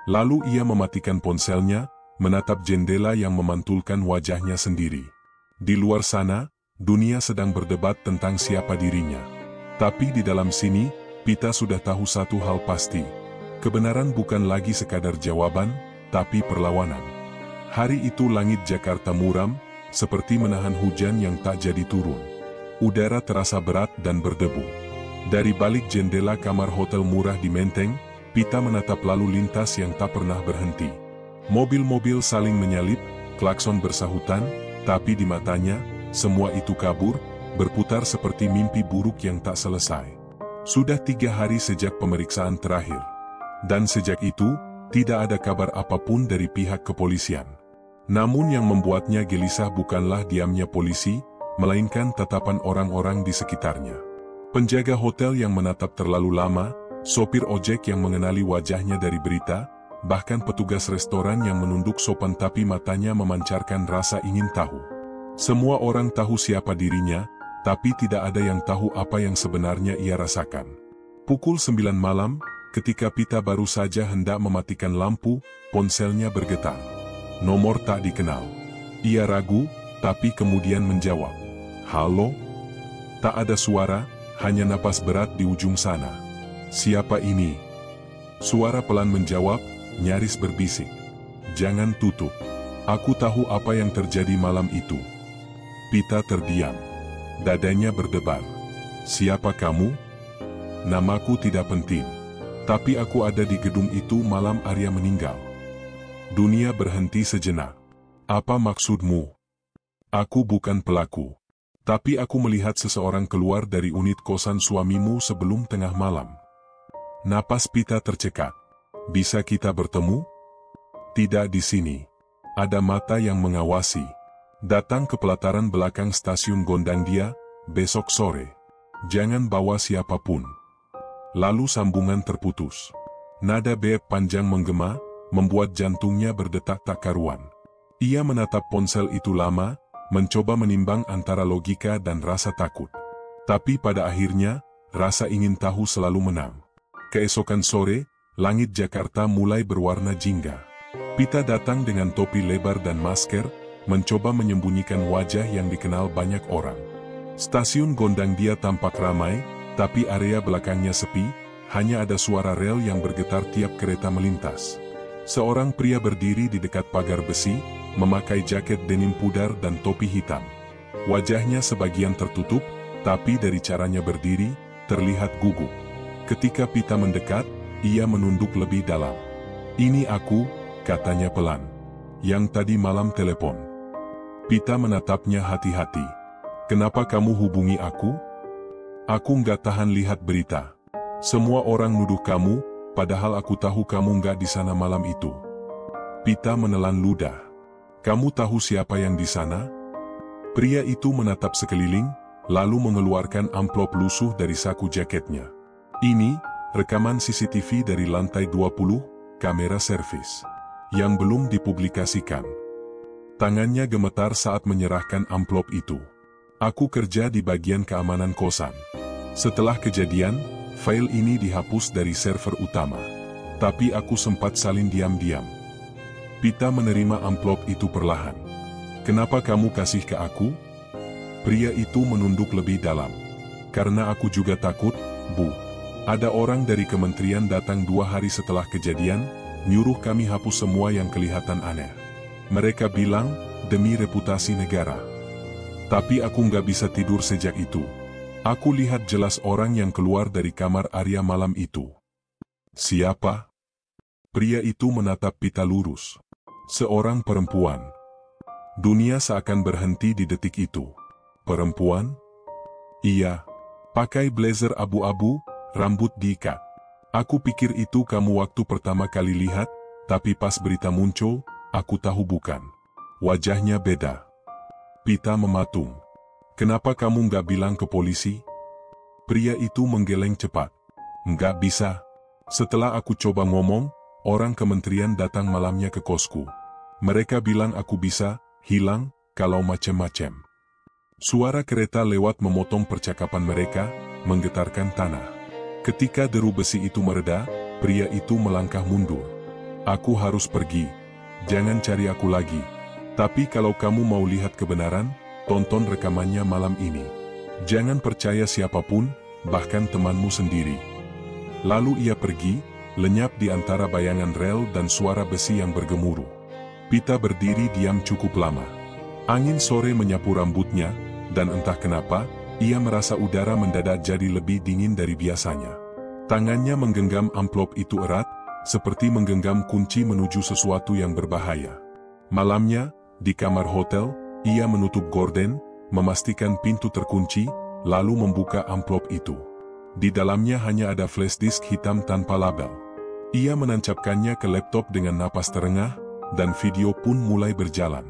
Speaker 1: Lalu ia mematikan ponselnya, menatap jendela yang memantulkan wajahnya sendiri. Di luar sana, dunia sedang berdebat tentang siapa dirinya. Tapi di dalam sini, Pita sudah tahu satu hal pasti. Kebenaran bukan lagi sekadar jawaban, tapi perlawanan. Hari itu langit Jakarta muram, seperti menahan hujan yang tak jadi turun. Udara terasa berat dan berdebu. Dari balik jendela kamar hotel murah di Menteng, Pita menatap lalu lintas yang tak pernah berhenti. Mobil-mobil saling menyalip, klakson bersahutan, tapi di matanya, semua itu kabur, berputar seperti mimpi buruk yang tak selesai. Sudah 3 hari sejak pemeriksaan terakhir. Dan sejak itu, tidak ada kabar apapun dari pihak kepolisian. Namun yang membuatnya gelisah bukanlah diamnya polisi, melainkan tatapan orang-orang di sekitarnya. Penjaga hotel yang menatap terlalu lama, sopir ojek yang mengenali wajahnya dari berita, bahkan petugas restoran yang menunduk sopan tapi matanya memancarkan rasa ingin tahu. Semua orang tahu siapa dirinya, tapi tidak ada yang tahu apa yang sebenarnya ia rasakan. Pukul 9 malam, ketika Pita baru saja hendak mematikan lampu, ponselnya bergetar. Nomor tak dikenal. Ia ragu, tapi kemudian menjawab. Halo? Tak ada suara, hanya napas berat di ujung sana. Siapa ini? Suara pelan menjawab, nyaris berbisik. Jangan tutup. Aku tahu apa yang terjadi malam itu. Pita terdiam. Dadanya berdebar. Siapa kamu? Namaku tidak penting. Tapi aku ada di gedung itu malam Arya meninggal. Dunia berhenti sejenak. Apa maksudmu? Aku bukan pelaku. Tapi aku melihat seseorang keluar dari unit kosan suamimu sebelum tengah malam. Napas Pita tercekat. Bisa kita bertemu? Tidak di sini. Ada mata yang mengawasi. Datang ke pelataran belakang stasiun Gondangdia, besok sore. Jangan bawa siapapun. Lalu sambungan terputus. Nada beep panjang menggema, membuat jantungnya berdetak tak karuan. Ia menatap ponsel itu lama, mencoba menimbang antara logika dan rasa takut. Tapi pada akhirnya, rasa ingin tahu selalu menang. Keesokan sore, langit Jakarta mulai berwarna jingga. Pita datang dengan topi lebar dan masker, mencoba menyembunyikan wajah yang dikenal banyak orang. Stasiun Gondangdia tampak ramai, tapi area belakangnya sepi, hanya ada suara rel yang bergetar tiap kereta melintas. Seorang pria berdiri di dekat pagar besi, memakai jaket denim pudar dan topi hitam. Wajahnya sebagian tertutup, tapi dari caranya berdiri, terlihat gugup. Ketika Pita mendekat, ia menunduk lebih dalam. "Ini aku," katanya pelan. "Yang tadi malam telepon." Pita menatapnya hati-hati. "Kenapa kamu hubungi aku?" "Aku nggak tahan lihat berita. Semua orang nuduh kamu, padahal aku tahu kamu nggak di sana malam itu." Pita menelan ludah. "Kamu tahu siapa yang di sana?" Pria itu menatap sekeliling, lalu mengeluarkan amplop lusuh dari saku jaketnya. "Ini, rekaman CCTV dari lantai 20, kamera servis. Yang belum dipublikasikan." Tangannya gemetar saat menyerahkan amplop itu. "Aku kerja di bagian keamanan kosan. Setelah kejadian, file ini dihapus dari server utama. Tapi aku sempat salin diam-diam." Pita menerima amplop itu perlahan. "Kenapa kamu kasih ke aku?" Pria itu menunduk lebih dalam. "Karena aku juga takut, Bu. Ada orang dari kementerian datang 2 hari setelah kejadian, nyuruh kami hapus semua yang kelihatan aneh. Mereka bilang, demi reputasi negara. Tapi aku nggak bisa tidur sejak itu. Aku lihat jelas orang yang keluar dari kamar Arya malam itu." "Siapa?" Pria itu menatap Pita lurus. "Seorang perempuan." Dunia seakan berhenti di detik itu. "Perempuan?" "Iya. Pakai blazer abu-abu, rambut diikat. Aku pikir itu kamu waktu pertama kali lihat, tapi pas berita muncul, aku tahu bukan. Wajahnya beda." Pita mematung. "Kenapa kamu nggak bilang ke polisi?" Pria itu menggeleng cepat. "Nggak bisa. Setelah aku coba ngomong, orang kementerian datang malamnya ke kosku. Mereka bilang aku bisa hilang kalau macem-macem." Suara kereta lewat memotong percakapan mereka, menggetarkan tanah. Ketika deru besi itu mereda, pria itu melangkah mundur. "Aku harus pergi. Jangan cari aku lagi. Tapi kalau kamu mau lihat kebenaran, tonton rekamannya malam ini. Jangan percaya siapapun, bahkan temanmu sendiri." Lalu ia pergi, lenyap di antara bayangan rel dan suara besi yang bergemuruh. Pita berdiri diam cukup lama. Angin sore menyapu rambutnya, dan entah kenapa, ia merasa udara mendadak jadi lebih dingin dari biasanya. Tangannya menggenggam amplop itu erat, seperti menggenggam kunci menuju sesuatu yang berbahaya. Malamnya, di kamar hotel, ia menutup gorden, memastikan pintu terkunci, lalu membuka amplop itu. Di dalamnya hanya ada flash disk hitam tanpa label. Ia menancapkannya ke laptop dengan napas terengah, dan video pun mulai berjalan.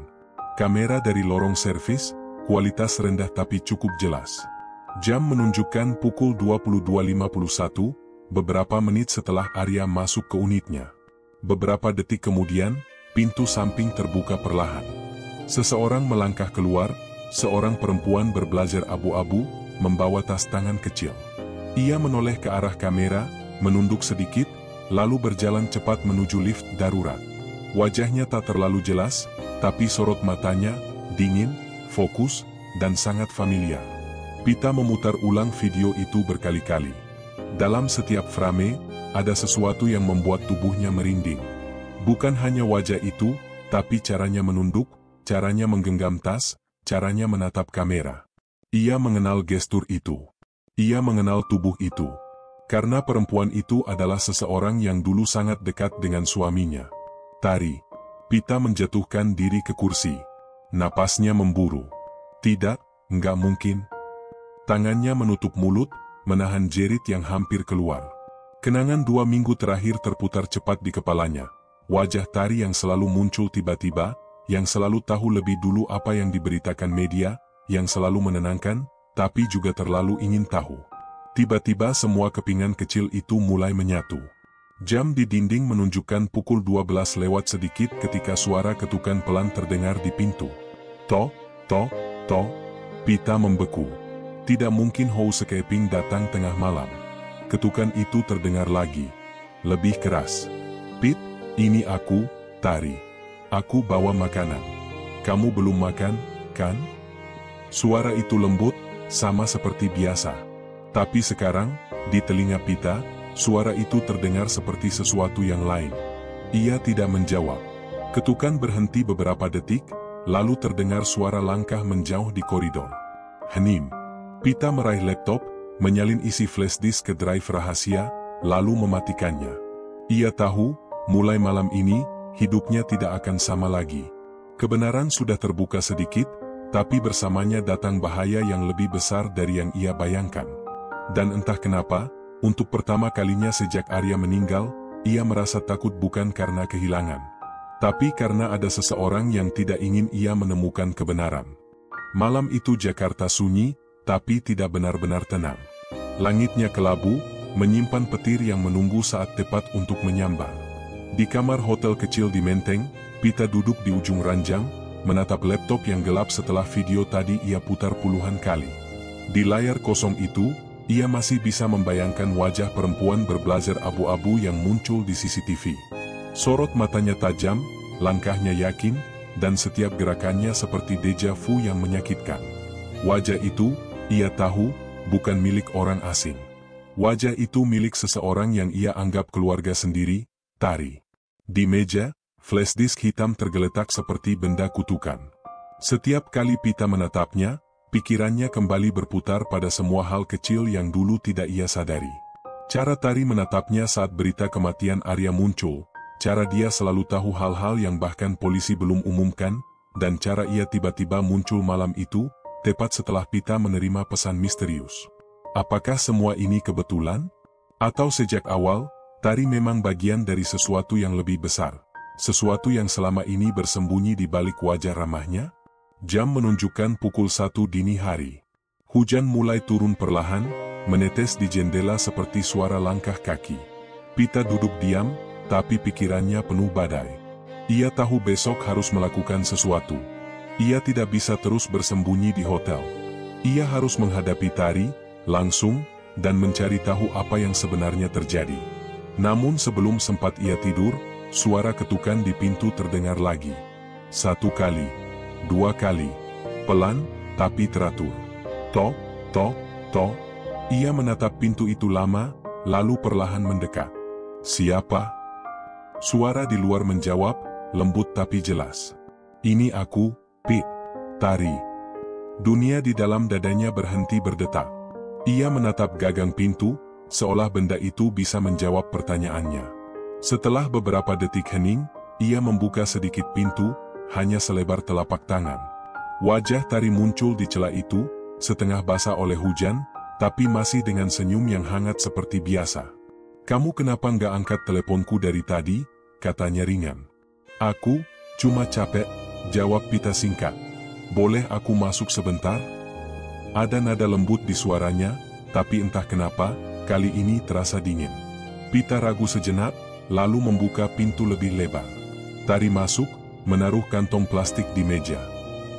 Speaker 1: Kamera dari lorong servis, kualitas rendah tapi cukup jelas. Jam menunjukkan pukul 22.51, beberapa menit setelah Arya masuk ke unitnya. Beberapa detik kemudian, pintu samping terbuka perlahan. Seseorang melangkah keluar, seorang perempuan berblazer abu-abu, membawa tas tangan kecil. Ia menoleh ke arah kamera, menunduk sedikit, lalu berjalan cepat menuju lift darurat. Wajahnya tak terlalu jelas, tapi sorot matanya, dingin, fokus, dan sangat familiar. Pita memutar ulang video itu berkali-kali. Dalam setiap frame, ada sesuatu yang membuat tubuhnya merinding. Bukan hanya wajah itu, tapi caranya menunduk, caranya menggenggam tas, caranya menatap kamera. Ia mengenal gestur itu. Ia mengenal tubuh itu. Karena perempuan itu adalah seseorang yang dulu sangat dekat dengan suaminya. "Tari." Pita menjatuhkan diri ke kursi. Napasnya memburu. "Tidak, enggak mungkin." Tangannya menutup mulut, menahan jerit yang hampir keluar. Kenangan 2 minggu terakhir terputar cepat di kepalanya. Wajah Tari yang selalu muncul tiba-tiba, yang selalu tahu lebih dulu apa yang diberitakan media, yang selalu menenangkan, tapi juga terlalu ingin tahu. Tiba-tiba semua kepingan kecil itu mulai menyatu. Jam di dinding menunjukkan pukul 12 lewat sedikit ketika suara ketukan pelan terdengar di pintu. "Toh, toh, toh." Pita membeku. Tidak mungkin housekeeping datang tengah malam. Ketukan itu terdengar lagi. Lebih keras. "Pit, ini aku, Tari. Aku bawa makanan. Kamu belum makan, kan?" Suara itu lembut, sama seperti biasa. Tapi sekarang, di telinga Pita, suara itu terdengar seperti sesuatu yang lain. Ia tidak menjawab. Ketukan berhenti beberapa detik, lalu terdengar suara langkah menjauh di koridor. Hening. Pita meraih laptop, menyalin isi flash disk ke drive rahasia, lalu mematikannya. Ia tahu, mulai malam ini, hidupnya tidak akan sama lagi. Kebenaran sudah terbuka sedikit, tapi bersamanya datang bahaya yang lebih besar dari yang ia bayangkan. Dan entah kenapa, untuk pertama kalinya sejak Arya meninggal, ia merasa takut bukan karena kehilangan, tapi karena ada seseorang yang tidak ingin ia menemukan kebenaran. Malam itu Jakarta sunyi, tapi tidak benar-benar tenang. Langitnya kelabu, menyimpan petir yang menunggu saat tepat untuk menyambar. Di kamar hotel kecil di Menteng, Pita duduk di ujung ranjang, menatap laptop yang gelap setelah video tadi ia putar puluhan kali. Di layar kosong itu, ia masih bisa membayangkan wajah perempuan berblazer abu-abu yang muncul di CCTV. Sorot matanya tajam, langkahnya yakin, dan setiap gerakannya seperti deja vu yang menyakitkan. Wajah itu, ia tahu, bukan milik orang asing. Wajah itu milik seseorang yang ia anggap keluarga sendiri, Tari. Di meja, flash disk hitam tergeletak seperti benda kutukan. Setiap kali Pita menatapnya, pikirannya kembali berputar pada semua hal kecil yang dulu tidak ia sadari. Cara Tari menatapnya saat berita kematian Arya muncul, cara dia selalu tahu hal-hal yang bahkan polisi belum umumkan, dan cara ia tiba-tiba muncul malam itu, tepat setelah Pita menerima pesan misterius. Apakah semua ini kebetulan? Atau sejak awal, Tari memang bagian dari sesuatu yang lebih besar? Sesuatu yang selama ini bersembunyi di balik wajah ramahnya? Jam menunjukkan pukul 1 dini hari. Hujan mulai turun perlahan, menetes di jendela seperti suara langkah kaki. Pita duduk diam, tapi pikirannya penuh badai. Ia tahu besok harus melakukan sesuatu. Ia tidak bisa terus bersembunyi di hotel. Ia harus menghadapi Tari, langsung, dan mencari tahu apa yang sebenarnya terjadi. Namun sebelum sempat ia tidur, suara ketukan di pintu terdengar lagi. 1 kali, 2 kali, pelan, tapi teratur. Tok, tok, tok. Ia menatap pintu itu lama, lalu perlahan mendekat. Siapa? Suara di luar menjawab, lembut tapi jelas. Ini aku, Pit. Tari. Dunia di dalam dadanya berhenti berdetak. Ia menatap gagang pintu, seolah benda itu bisa menjawab pertanyaannya. Setelah beberapa detik hening, ia membuka sedikit pintu, hanya selebar telapak tangan. Wajah Tari muncul di celah itu, setengah basah oleh hujan, tapi masih dengan senyum yang hangat seperti biasa. Kamu kenapa nggak angkat teleponku dari tadi? Katanya ringan. Aku, cuma capek, jawab Pita singkat. Boleh aku masuk sebentar? Ada nada lembut di suaranya, tapi entah kenapa, kali ini terasa dingin. Pita ragu sejenak, lalu membuka pintu lebih lebar. Tari masuk, menaruh kantong plastik di meja.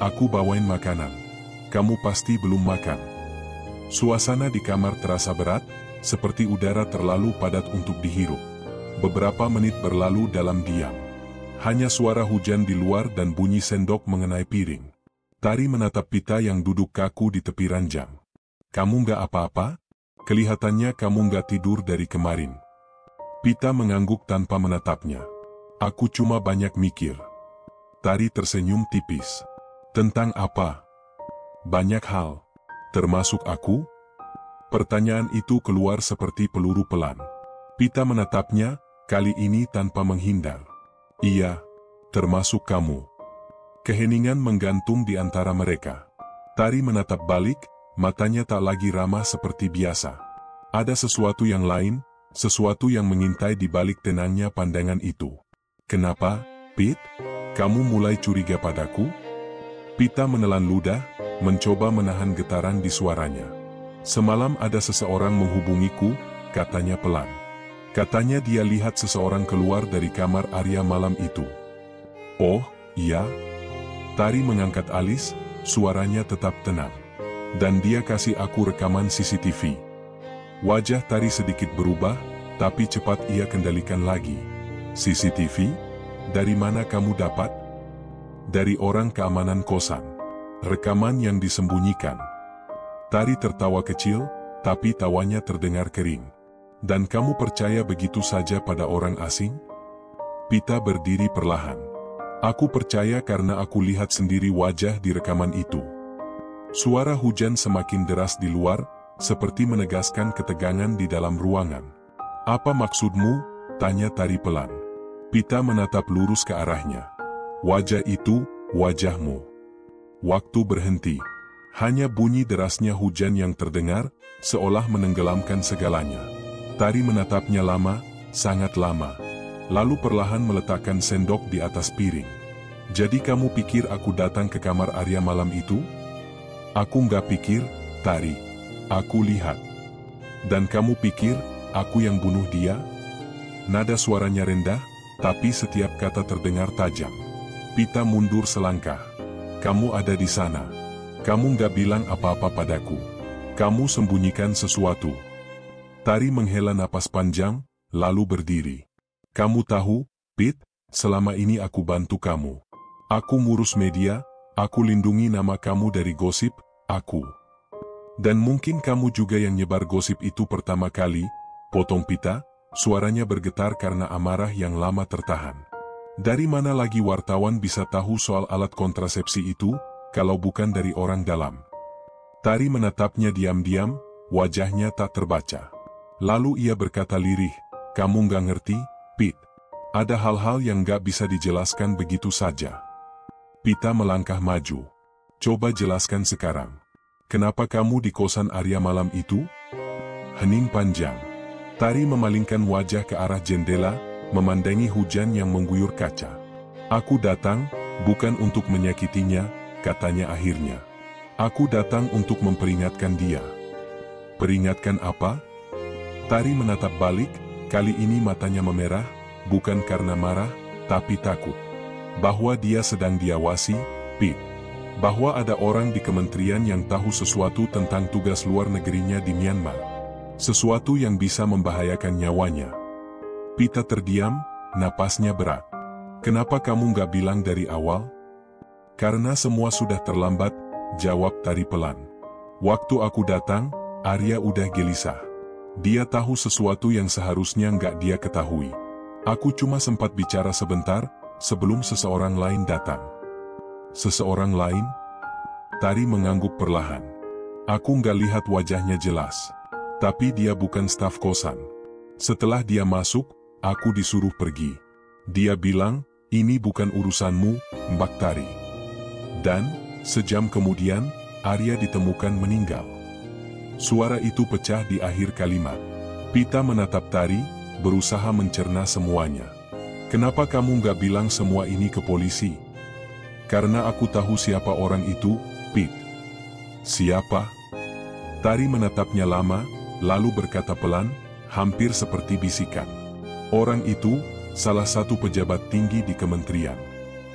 Speaker 1: Aku bawain makanan. Kamu pasti belum makan. Suasana di kamar terasa berat, seperti udara terlalu padat untuk dihirup. Beberapa menit berlalu dalam diam. Hanya suara hujan di luar dan bunyi sendok mengenai piring. Tari menatap Pita yang duduk kaku di tepi ranjang. Kamu nggak apa-apa? Kelihatannya kamu nggak tidur dari kemarin. Pita mengangguk tanpa menatapnya. Aku cuma banyak mikir. Tari tersenyum tipis. Tentang apa? Banyak hal. Termasuk aku? Pertanyaan itu keluar seperti peluru pelan. Pita menatapnya, kali ini tanpa menghindar. Iya, termasuk kamu. Keheningan menggantung di antara mereka. Tari menatap balik, matanya tak lagi ramah seperti biasa. Ada sesuatu yang lain, sesuatu yang mengintai di balik tenangnya pandangan itu. Kenapa, Pit? Kamu mulai curiga padaku? Pita menelan ludah, mencoba menahan getaran di suaranya. Semalam ada seseorang menghubungiku, katanya pelan. Katanya dia lihat seseorang keluar dari kamar Arya malam itu. Oh, iya? Tari mengangkat alis, suaranya tetap tenang. Dan dia kasih aku rekaman CCTV. Wajah Tari sedikit berubah, tapi cepat ia kendalikan lagi. CCTV? Dari mana kamu dapat? Dari orang keamanan kosan. Rekaman yang disembunyikan. Tari tertawa kecil, tapi tawanya terdengar kering. Dan kamu percaya begitu saja pada orang asing? Pita berdiri perlahan. Aku percaya karena aku lihat sendiri wajah di rekaman itu. Suara hujan semakin deras di luar, seperti menegaskan ketegangan di dalam ruangan. Apa maksudmu? Tanya Tari pelan. Pita menatap lurus ke arahnya. Wajah itu, wajahmu. Waktu berhenti. Hanya bunyi derasnya hujan yang terdengar, seolah menenggelamkan segalanya. Tari menatapnya lama, sangat lama. Lalu perlahan meletakkan sendok di atas piring. Jadi kamu pikir aku datang ke kamar Arya malam itu? Aku nggak pikir, Tari. Aku lihat. Dan kamu pikir, aku yang bunuh dia? Nada suaranya rendah, tapi setiap kata terdengar tajam. Pita mundur selangkah. Kamu ada di sana. Kamu nggak bilang apa-apa padaku. Kamu sembunyikan sesuatu. Tari menghela napas panjang, lalu berdiri. Kamu tahu, Pit, selama ini aku bantu kamu. Aku ngurus media, aku lindungi nama kamu dari gosip, aku. Dan mungkin kamu juga yang nyebar gosip itu pertama kali, potong Pita, suaranya bergetar karena amarah yang lama tertahan. Dari mana lagi wartawan bisa tahu soal alat kontrasepsi itu, kalau bukan dari orang dalam? Tari menatapnya diam-diam, wajahnya tak terbaca. Lalu ia berkata lirih, kamu nggak ngerti, Pit. Ada hal-hal yang nggak bisa dijelaskan begitu saja. Pita melangkah maju. Coba jelaskan sekarang. Kenapa kamu di kosan Arya malam itu? Hening panjang. Tari memalingkan wajah ke arah jendela, memandangi hujan yang mengguyur kaca. Aku datang, bukan untuk menyakitinya, katanya akhirnya. Aku datang untuk memperingatkan dia. Peringatkan apa? Tari menatap balik, kali ini matanya memerah, bukan karena marah, tapi takut. Bahwa dia sedang diawasi, Pit. Bahwa ada orang di kementerian yang tahu sesuatu tentang tugas luar negerinya di Myanmar. Sesuatu yang bisa membahayakan nyawanya. Pita terdiam, napasnya berat. Kenapa kamu nggak bilang dari awal? Karena semua sudah terlambat, jawab Tari pelan. Waktu aku datang, Arya udah gelisah. Dia tahu sesuatu yang seharusnya nggak dia ketahui. Aku cuma sempat bicara sebentar, sebelum seseorang lain datang. Seseorang lain? Tari mengangguk perlahan. Aku nggak lihat wajahnya jelas. Tapi dia bukan staf kosan. Setelah dia masuk, aku disuruh pergi. Dia bilang, ini bukan urusanmu, Mbak Tari. Dan, sejam kemudian, Arya ditemukan meninggal. Suara itu pecah di akhir kalimat. Pita menatap Tari, berusaha mencerna semuanya. Kenapa kamu nggak bilang semua ini ke polisi? Karena aku tahu siapa orang itu, Pit. Siapa? Tari menatapnya lama, lalu berkata pelan, hampir seperti bisikan. Orang itu, salah satu pejabat tinggi di kementerian.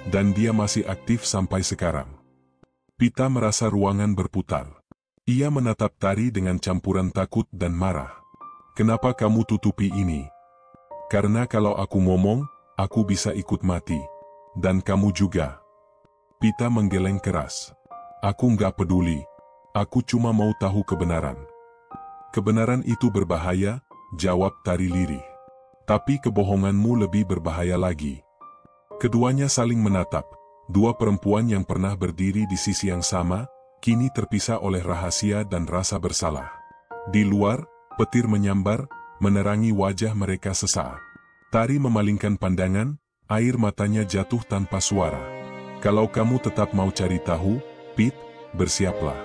Speaker 1: Dan dia masih aktif sampai sekarang. Pita merasa ruangan berputar. Ia menatap Tari dengan campuran takut dan marah. Kenapa kamu tutupi ini? Karena kalau aku ngomong, aku bisa ikut mati. Dan kamu juga. Pita menggeleng keras. Aku nggak peduli. Aku cuma mau tahu kebenaran. Kebenaran itu berbahaya, jawab Tari lirih. Tapi kebohonganmu lebih berbahaya lagi. Keduanya saling menatap. Dua perempuan yang pernah berdiri di sisi yang sama, kini terpisah oleh rahasia dan rasa bersalah. Di luar, petir menyambar, menerangi wajah mereka sesaat. Tari memalingkan pandangan, air matanya jatuh tanpa suara. Kalau kamu tetap mau cari tahu, Pit, bersiaplah.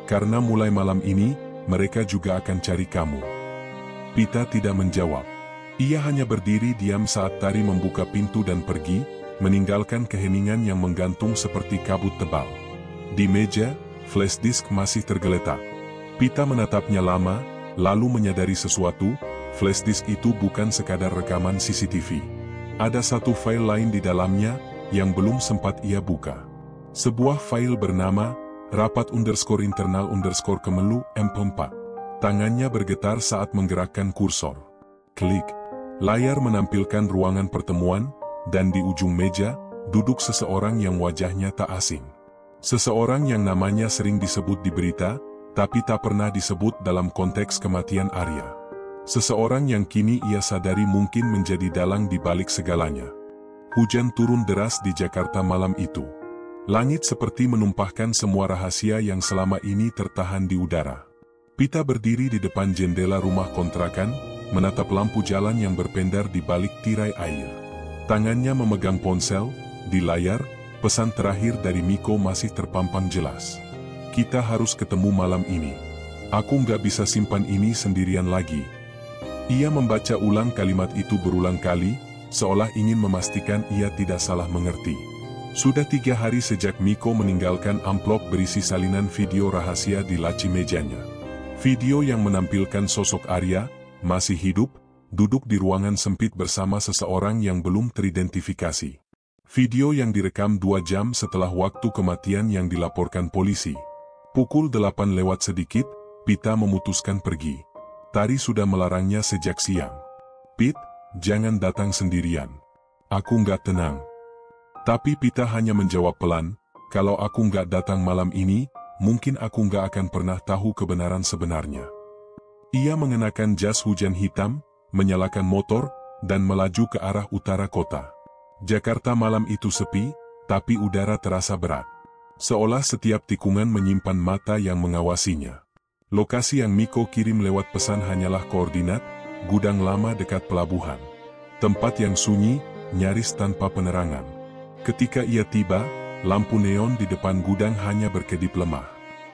Speaker 1: Karena mulai malam ini, mereka juga akan cari kamu. Pita tidak menjawab. Ia hanya berdiri diam saat Tari membuka pintu dan pergi, meninggalkan keheningan yang menggantung seperti kabut tebal. Di meja, flash disk masih tergeletak. Pita menatapnya lama, lalu menyadari sesuatu, flash disk itu bukan sekadar rekaman CCTV. Ada satu file lain di dalamnya, yang belum sempat ia buka. Sebuah file bernama, rapat_internal_kemelu MP4. Tangannya bergetar saat menggerakkan kursor. Klik. Layar menampilkan ruangan pertemuan, dan di ujung meja, duduk seseorang yang wajahnya tak asing. Seseorang yang namanya sering disebut di berita, tapi tak pernah disebut dalam konteks kematian Arya. Seseorang yang kini ia sadari mungkin menjadi dalang di balik segalanya. Hujan turun deras di Jakarta malam itu. Langit seperti menumpahkan semua rahasia yang selama ini tertahan di udara. Pita berdiri di depan jendela rumah kontrakan, menatap lampu jalan yang berpendar di balik tirai air. Tangannya memegang ponsel, di layar, pesan terakhir dari Miko masih terpampang jelas. Kita harus ketemu malam ini. Aku nggak bisa simpan ini sendirian lagi. Ia membaca ulang kalimat itu berulang kali, seolah ingin memastikan ia tidak salah mengerti. Sudah 3 hari sejak Miko meninggalkan amplop berisi salinan video rahasia di laci mejanya. Video yang menampilkan sosok Arya, masih hidup, duduk di ruangan sempit bersama seseorang yang belum teridentifikasi. Video yang direkam 2 jam setelah waktu kematian yang dilaporkan polisi. Pukul 8 lewat sedikit, Pita memutuskan pergi. Tari sudah melarangnya sejak siang. Pit, jangan datang sendirian. Aku nggak tenang. Tapi Pita hanya menjawab pelan, kalau aku nggak datang malam ini, mungkin aku nggak akan pernah tahu kebenaran sebenarnya. Ia mengenakan jas hujan hitam, menyalakan motor, dan melaju ke arah utara kota. Jakarta malam itu sepi, tapi udara terasa berat. Seolah setiap tikungan menyimpan mata yang mengawasinya. Lokasi yang Miko kirim lewat pesan hanyalah koordinat, gudang lama dekat pelabuhan. Tempat yang sunyi, nyaris tanpa penerangan. Ketika ia tiba, lampu neon di depan gudang hanya berkedip lemah.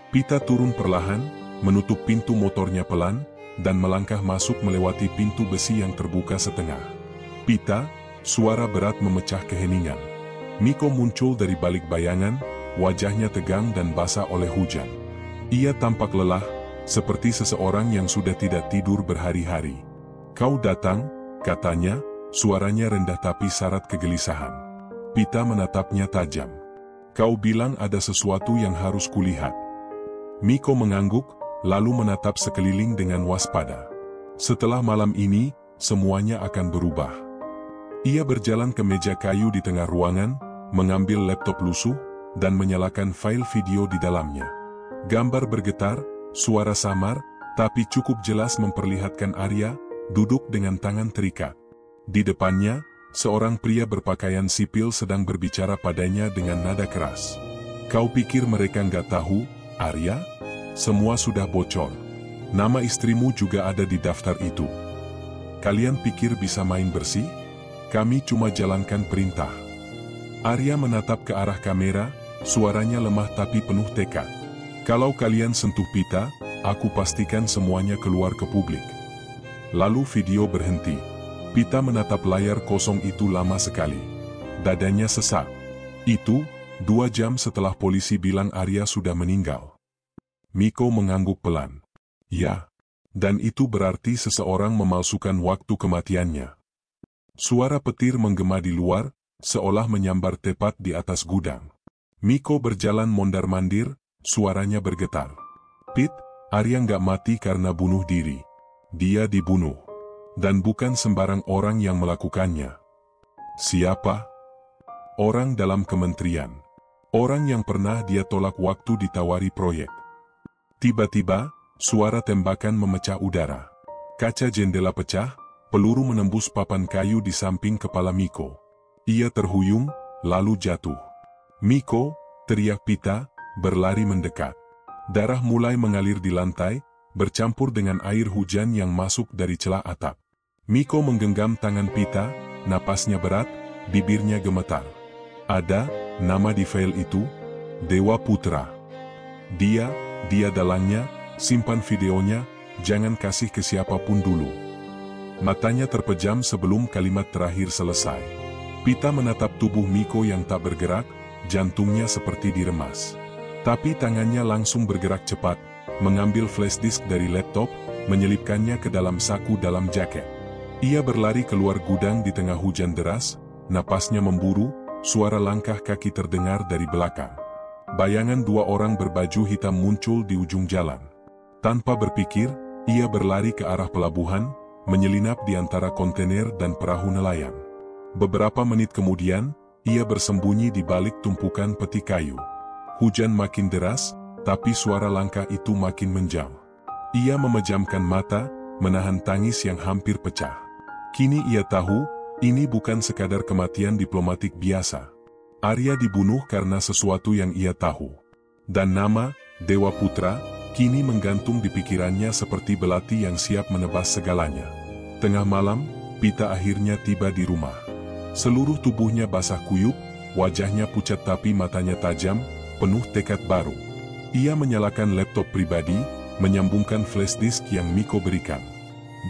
Speaker 1: Pita turun perlahan, menutup pintu motornya pelan, dan melangkah masuk melewati pintu besi yang terbuka setengah. Pita, suara berat memecah keheningan. Miko muncul dari balik bayangan, wajahnya tegang dan basah oleh hujan. Ia tampak lelah, seperti seseorang yang sudah tidak tidur berhari-hari. Kau datang, katanya, suaranya rendah tapi syarat kegelisahan. Pita menatapnya tajam. Kau bilang ada sesuatu yang harus kulihat. Miko mengangguk, lalu menatap sekeliling dengan waspada. Setelah malam ini, semuanya akan berubah. Ia berjalan ke meja kayu di tengah ruangan, mengambil laptop lusuh, dan menyalakan file video di dalamnya. Gambar bergetar, suara samar, tapi cukup jelas memperlihatkan Arya, duduk dengan tangan terikat. Di depannya, seorang pria berpakaian sipil sedang berbicara padanya dengan nada keras. Kau pikir mereka nggak tahu, Arya? Semua sudah bocor. Nama istrimu juga ada di daftar itu. Kalian pikir bisa main bersih? Kami cuma jalankan perintah. Arya menatap ke arah kamera, suaranya lemah tapi penuh tekad. Kalau kalian sentuh Pita, aku pastikan semuanya keluar ke publik. Lalu video berhenti. Pita menatap layar kosong itu lama sekali. Dadanya sesak. Itu, 2 jam setelah polisi bilang Arya sudah meninggal. Miko mengangguk pelan. Ya. Dan itu berarti seseorang memalsukan waktu kematiannya. Suara petir menggema di luar, seolah menyambar tepat di atas gudang. Miko berjalan mondar-mandir, suaranya bergetar. Pit, Arya nggak mati karena bunuh diri. Dia dibunuh. Dan bukan sembarang orang yang melakukannya. Siapa? Orang dalam kementerian. Orang yang pernah dia tolak waktu ditawari proyek. Tiba-tiba, suara tembakan memecah udara. Kaca jendela pecah, peluru menembus papan kayu di samping kepala Miko. Ia terhuyung, lalu jatuh. Miko, teriak Pita, berlari mendekat. Darah mulai mengalir di lantai, bercampur dengan air hujan yang masuk dari celah atap. Miko menggenggam tangan Pita, napasnya berat, bibirnya gemetar. Ada nama di file itu, Dewa Putra. Dia dalangnya, simpan videonya, jangan kasih ke siapapun dulu. Matanya terpejam sebelum kalimat terakhir selesai. Pita menatap tubuh Miko yang tak bergerak, jantungnya seperti diremas. Tapi tangannya langsung bergerak cepat, mengambil flash disk dari laptop, menyelipkannya ke dalam saku dalam jaket. Ia berlari keluar gudang di tengah hujan deras, napasnya memburu, suara langkah kaki terdengar dari belakang. Bayangan 2 orang berbaju hitam muncul di ujung jalan. Tanpa berpikir, ia berlari ke arah pelabuhan, menyelinap di antara kontainer dan perahu nelayan. Beberapa menit kemudian, ia bersembunyi di balik tumpukan peti kayu. Hujan makin deras, tapi suara langkah itu makin menjam. Ia memejamkan mata, menahan tangis yang hampir pecah. Kini ia tahu, Ini bukan sekadar kematian diplomatik biasa. Arya dibunuh karena sesuatu yang ia tahu. Dan nama, Dewa Putra, kini menggantung di pikirannya seperti belati yang siap menebas segalanya. Tengah malam, Pita akhirnya tiba di rumah. Seluruh tubuhnya basah kuyup, wajahnya pucat tapi matanya tajam, penuh tekad baru. Ia menyalakan laptop pribadi, menyambungkan flash disk yang Miko berikan.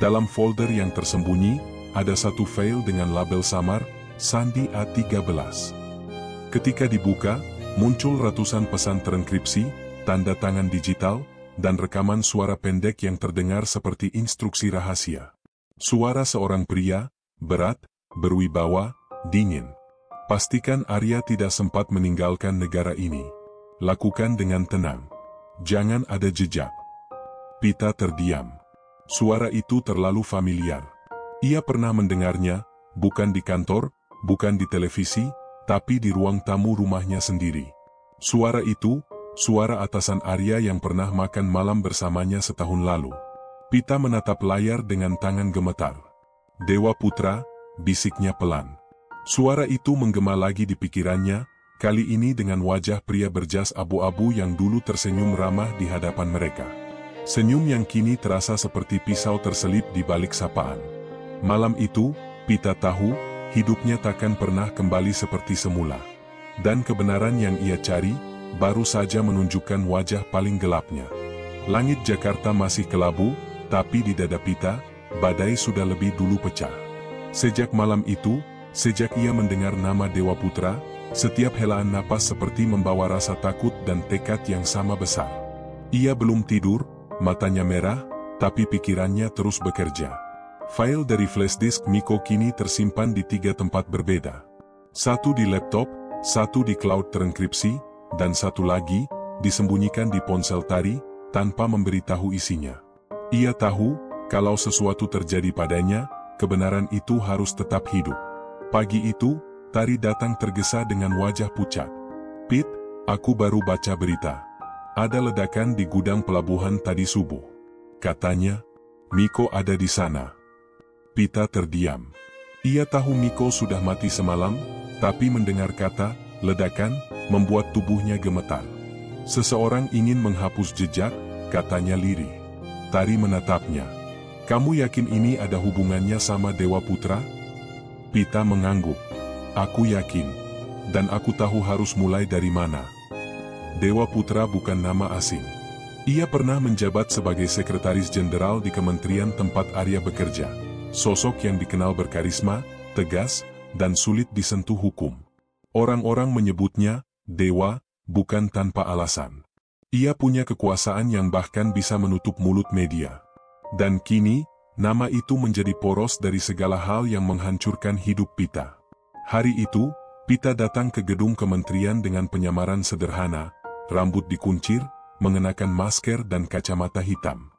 Speaker 1: Dalam folder yang tersembunyi, ada satu file dengan label samar, Sandi A13. Ketika dibuka, muncul ratusan pesan terenkripsi, tanda tangan digital, dan rekaman suara pendek yang terdengar seperti instruksi rahasia. Suara seorang pria, berat, berwibawa, dingin. Pastikan Arya tidak sempat meninggalkan negara ini. Lakukan dengan tenang. Jangan ada jejak. Pita terdiam. Suara itu terlalu familiar. Ia pernah mendengarnya, bukan di kantor, bukan di televisi, tapi di ruang tamu rumahnya sendiri. Suara itu, suara atasan Arya yang pernah makan malam bersamanya setahun lalu. Pita menatap layar dengan tangan gemetar. Dewa Putra, bisiknya pelan. Suara itu menggema lagi di pikirannya, kali ini dengan wajah pria berjas abu-abu yang dulu tersenyum ramah di hadapan mereka. Senyum yang kini terasa seperti pisau terselip di balik sapaan. Malam itu, Pita tahu, hidupnya takkan pernah kembali seperti semula. Dan kebenaran yang ia cari, baru saja menunjukkan wajah paling gelapnya. Langit Jakarta masih kelabu, tapi di dada Pita, badai sudah lebih dulu pecah. Sejak malam itu, sejak ia mendengar nama Dewa Putra, setiap helaan napas seperti membawa rasa takut dan tekad yang sama besar. Ia belum tidur, matanya merah, tapi pikirannya terus bekerja. File dari flash disk Miko kini tersimpan di 3 tempat berbeda. Satu di laptop, satu di cloud terenkripsi, dan satu lagi, disembunyikan di ponsel Tari, tanpa memberitahu isinya. Ia tahu, kalau sesuatu terjadi padanya, kebenaran itu harus tetap hidup. Pagi itu, Tari datang tergesa dengan wajah pucat. "Pit, aku baru baca berita. Ada ledakan di gudang pelabuhan tadi subuh," katanya. "Miko ada di sana." Pita terdiam. Ia tahu Miko sudah mati semalam, tapi mendengar kata ledakan membuat tubuhnya gemetar. "Seseorang ingin menghapus jejak," katanya lirih. Tari menatapnya. "Kamu yakin ini ada hubungannya sama Dewa Putra?" Pita mengangguk. "Aku yakin. Dan aku tahu harus mulai dari mana." Dewa Putra bukan nama asing. Ia pernah menjabat sebagai sekretaris jenderal di kementerian tempat Arya bekerja. Sosok yang dikenal berkarisma, tegas, dan sulit disentuh hukum. Orang-orang menyebutnya Dewa, bukan tanpa alasan. Ia punya kekuasaan yang bahkan bisa menutup mulut media. Dan kini, nama itu menjadi poros dari segala hal yang menghancurkan hidup Pita. Hari itu, Pita datang ke gedung kementerian dengan penyamaran sederhana, rambut dikuncir, mengenakan masker dan kacamata hitam.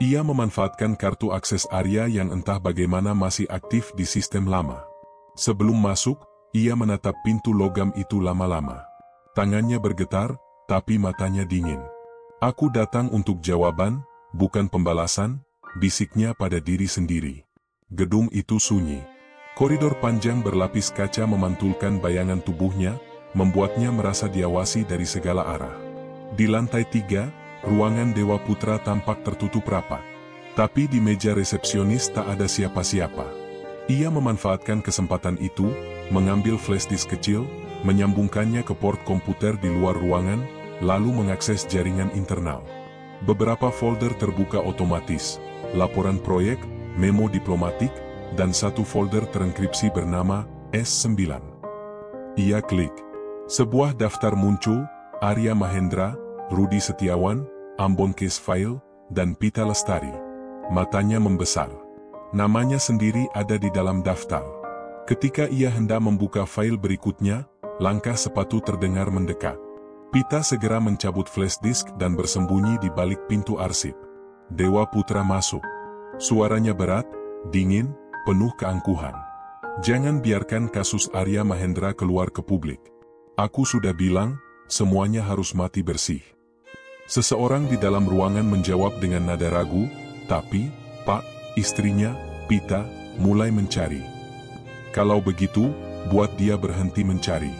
Speaker 1: Ia memanfaatkan kartu akses Arya yang entah bagaimana masih aktif di sistem lama. Sebelum masuk, ia menatap pintu logam itu lama-lama. Tangannya bergetar, tapi matanya dingin. "Aku datang untuk jawaban, bukan pembalasan," bisiknya pada diri sendiri. Gedung itu sunyi. Koridor panjang berlapis kaca memantulkan bayangan tubuhnya, membuatnya merasa diawasi dari segala arah. Di lantai 3, ruangan Dewa Putra tampak tertutup rapat. Tapi di meja resepsionis tak ada siapa-siapa. Ia memanfaatkan kesempatan itu, mengambil flash disk kecil, menyambungkannya ke port komputer di luar ruangan, lalu mengakses jaringan internal. Beberapa folder terbuka otomatis, laporan proyek, memo diplomatik, dan satu folder terenkripsi bernama S9. Ia klik. Sebuah daftar muncul, Arya Mahendra, Rudi Setiawan, Ambon Case File, dan Pita Lestari. Matanya membesar. Namanya sendiri ada di dalam daftar. Ketika ia hendak membuka file berikutnya, langkah sepatu terdengar mendekat. Pita segera mencabut flash disk dan bersembunyi di balik pintu arsip. Dewa Putra masuk. Suaranya berat, dingin, penuh keangkuhan. "Jangan biarkan kasus Arya Mahendra keluar ke publik. Aku sudah bilang, semuanya harus mati bersih." Seseorang di dalam ruangan menjawab dengan nada ragu, "Tapi, Pak," istrinya, Pita, mulai mencari. Kalau begitu, buat dia berhenti mencari.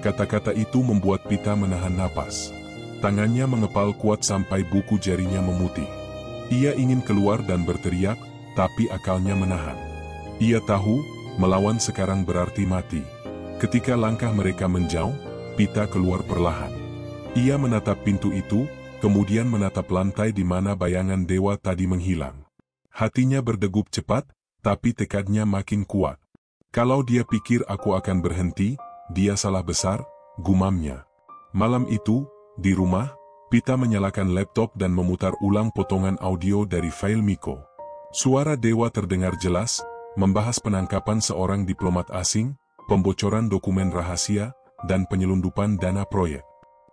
Speaker 1: Kata-kata itu membuat Pita menahan napas. Tangannya mengepal kuat sampai buku jarinya memutih. Ia ingin keluar dan berteriak, tapi akalnya menahan. Ia tahu, melawan sekarang berarti mati. Ketika langkah mereka menjauh, Pita keluar perlahan. Ia menatap pintu itu, kemudian menatap lantai di mana bayangan dewa tadi menghilang. Hatinya berdegup cepat, tapi tekadnya makin kuat. Kalau dia pikir aku akan berhenti, dia salah besar, gumamnya. Malam itu, di rumah, Pita menyalakan laptop dan memutar ulang potongan audio dari file Miko. Suara dewa terdengar jelas, membahas penangkapan seorang diplomat asing, pembocoran dokumen rahasia, dan penyelundupan dana proyek.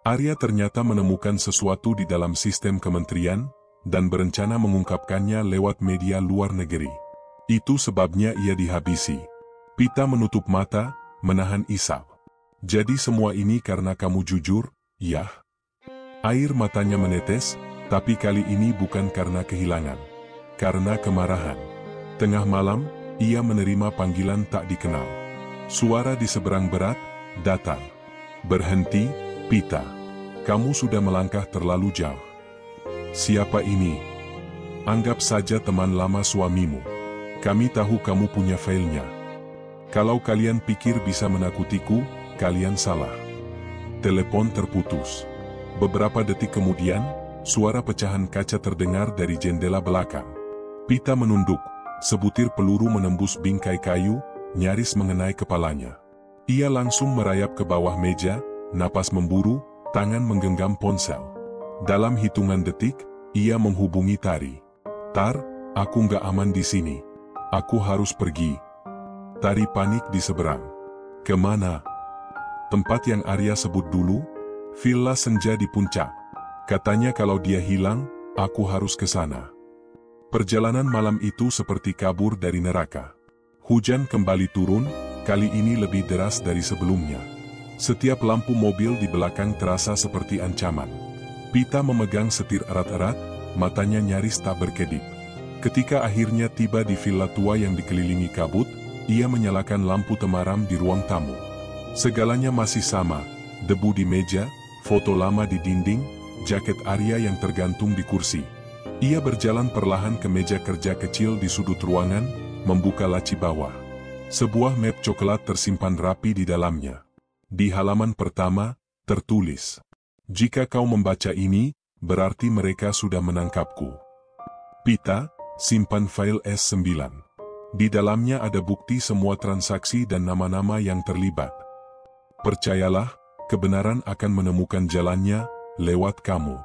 Speaker 1: Arya ternyata menemukan sesuatu di dalam sistem kementerian, dan berencana mengungkapkannya lewat media luar negeri. Itu sebabnya ia dihabisi. Pita menutup mata, menahan isap. Jadi semua ini karena kamu jujur, yah? Air matanya menetes, tapi kali ini bukan karena kehilangan. Karena kemarahan. Tengah malam, ia menerima panggilan tak dikenal. Suara di seberang berat, datang. Berhenti, Pita. Kamu sudah melangkah terlalu jauh. Siapa ini? Anggap saja teman lama suamimu. Kami tahu kamu punya filenya. Kalau kalian pikir bisa menakutiku, kalian salah. Telepon terputus. Beberapa detik kemudian, suara pecahan kaca terdengar dari jendela belakang. Pita menunduk, sebutir peluru menembus bingkai kayu, nyaris mengenai kepalanya. Ia langsung merayap ke bawah meja, napas memburu, tangan menggenggam ponsel. Dalam hitungan detik, ia menghubungi Tari. Tar, aku nggak aman di sini. Aku harus pergi. Tari panik di seberang. Kemana? Tempat yang Arya sebut dulu, Villa Senja di puncak. Katanya kalau dia hilang, aku harus ke sana. Perjalanan malam itu seperti kabur dari neraka. Hujan kembali turun, kali ini lebih deras dari sebelumnya. Setiap lampu mobil di belakang terasa seperti ancaman. Pita memegang setir erat-erat, matanya nyaris tak berkedip. Ketika akhirnya tiba di villa tua yang dikelilingi kabut, ia menyalakan lampu temaram di ruang tamu. Segalanya masih sama, debu di meja, foto lama di dinding, jaket Arya yang tergantung di kursi. Ia berjalan perlahan ke meja kerja kecil di sudut ruangan, membuka laci bawah. Sebuah map coklat tersimpan rapi di dalamnya. Di halaman pertama, tertulis, "Jika kau membaca ini, berarti mereka sudah menangkapku. Pita, simpan file S9. Di dalamnya ada bukti semua transaksi dan nama-nama yang terlibat. Percayalah, kebenaran akan menemukan jalannya, lewat kamu."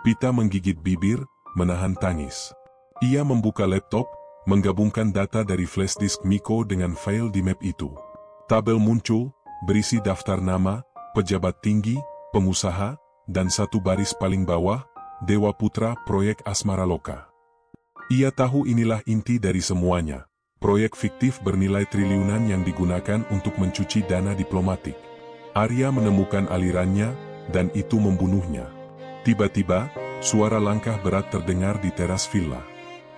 Speaker 1: Pita menggigit bibir, menahan tangis. Ia membuka laptop, menggabungkan data dari flash disk Miko dengan file di map itu. Tabel muncul, berisi daftar nama, pejabat tinggi, pengusaha, dan satu baris paling bawah, Dewa Putra Proyek Asmara Loka. Ia tahu inilah inti dari semuanya. Proyek fiktif bernilai triliunan yang digunakan untuk mencuci dana diplomatik. Arya menemukan alirannya, dan itu membunuhnya. Tiba-tiba, suara langkah berat terdengar di teras villa.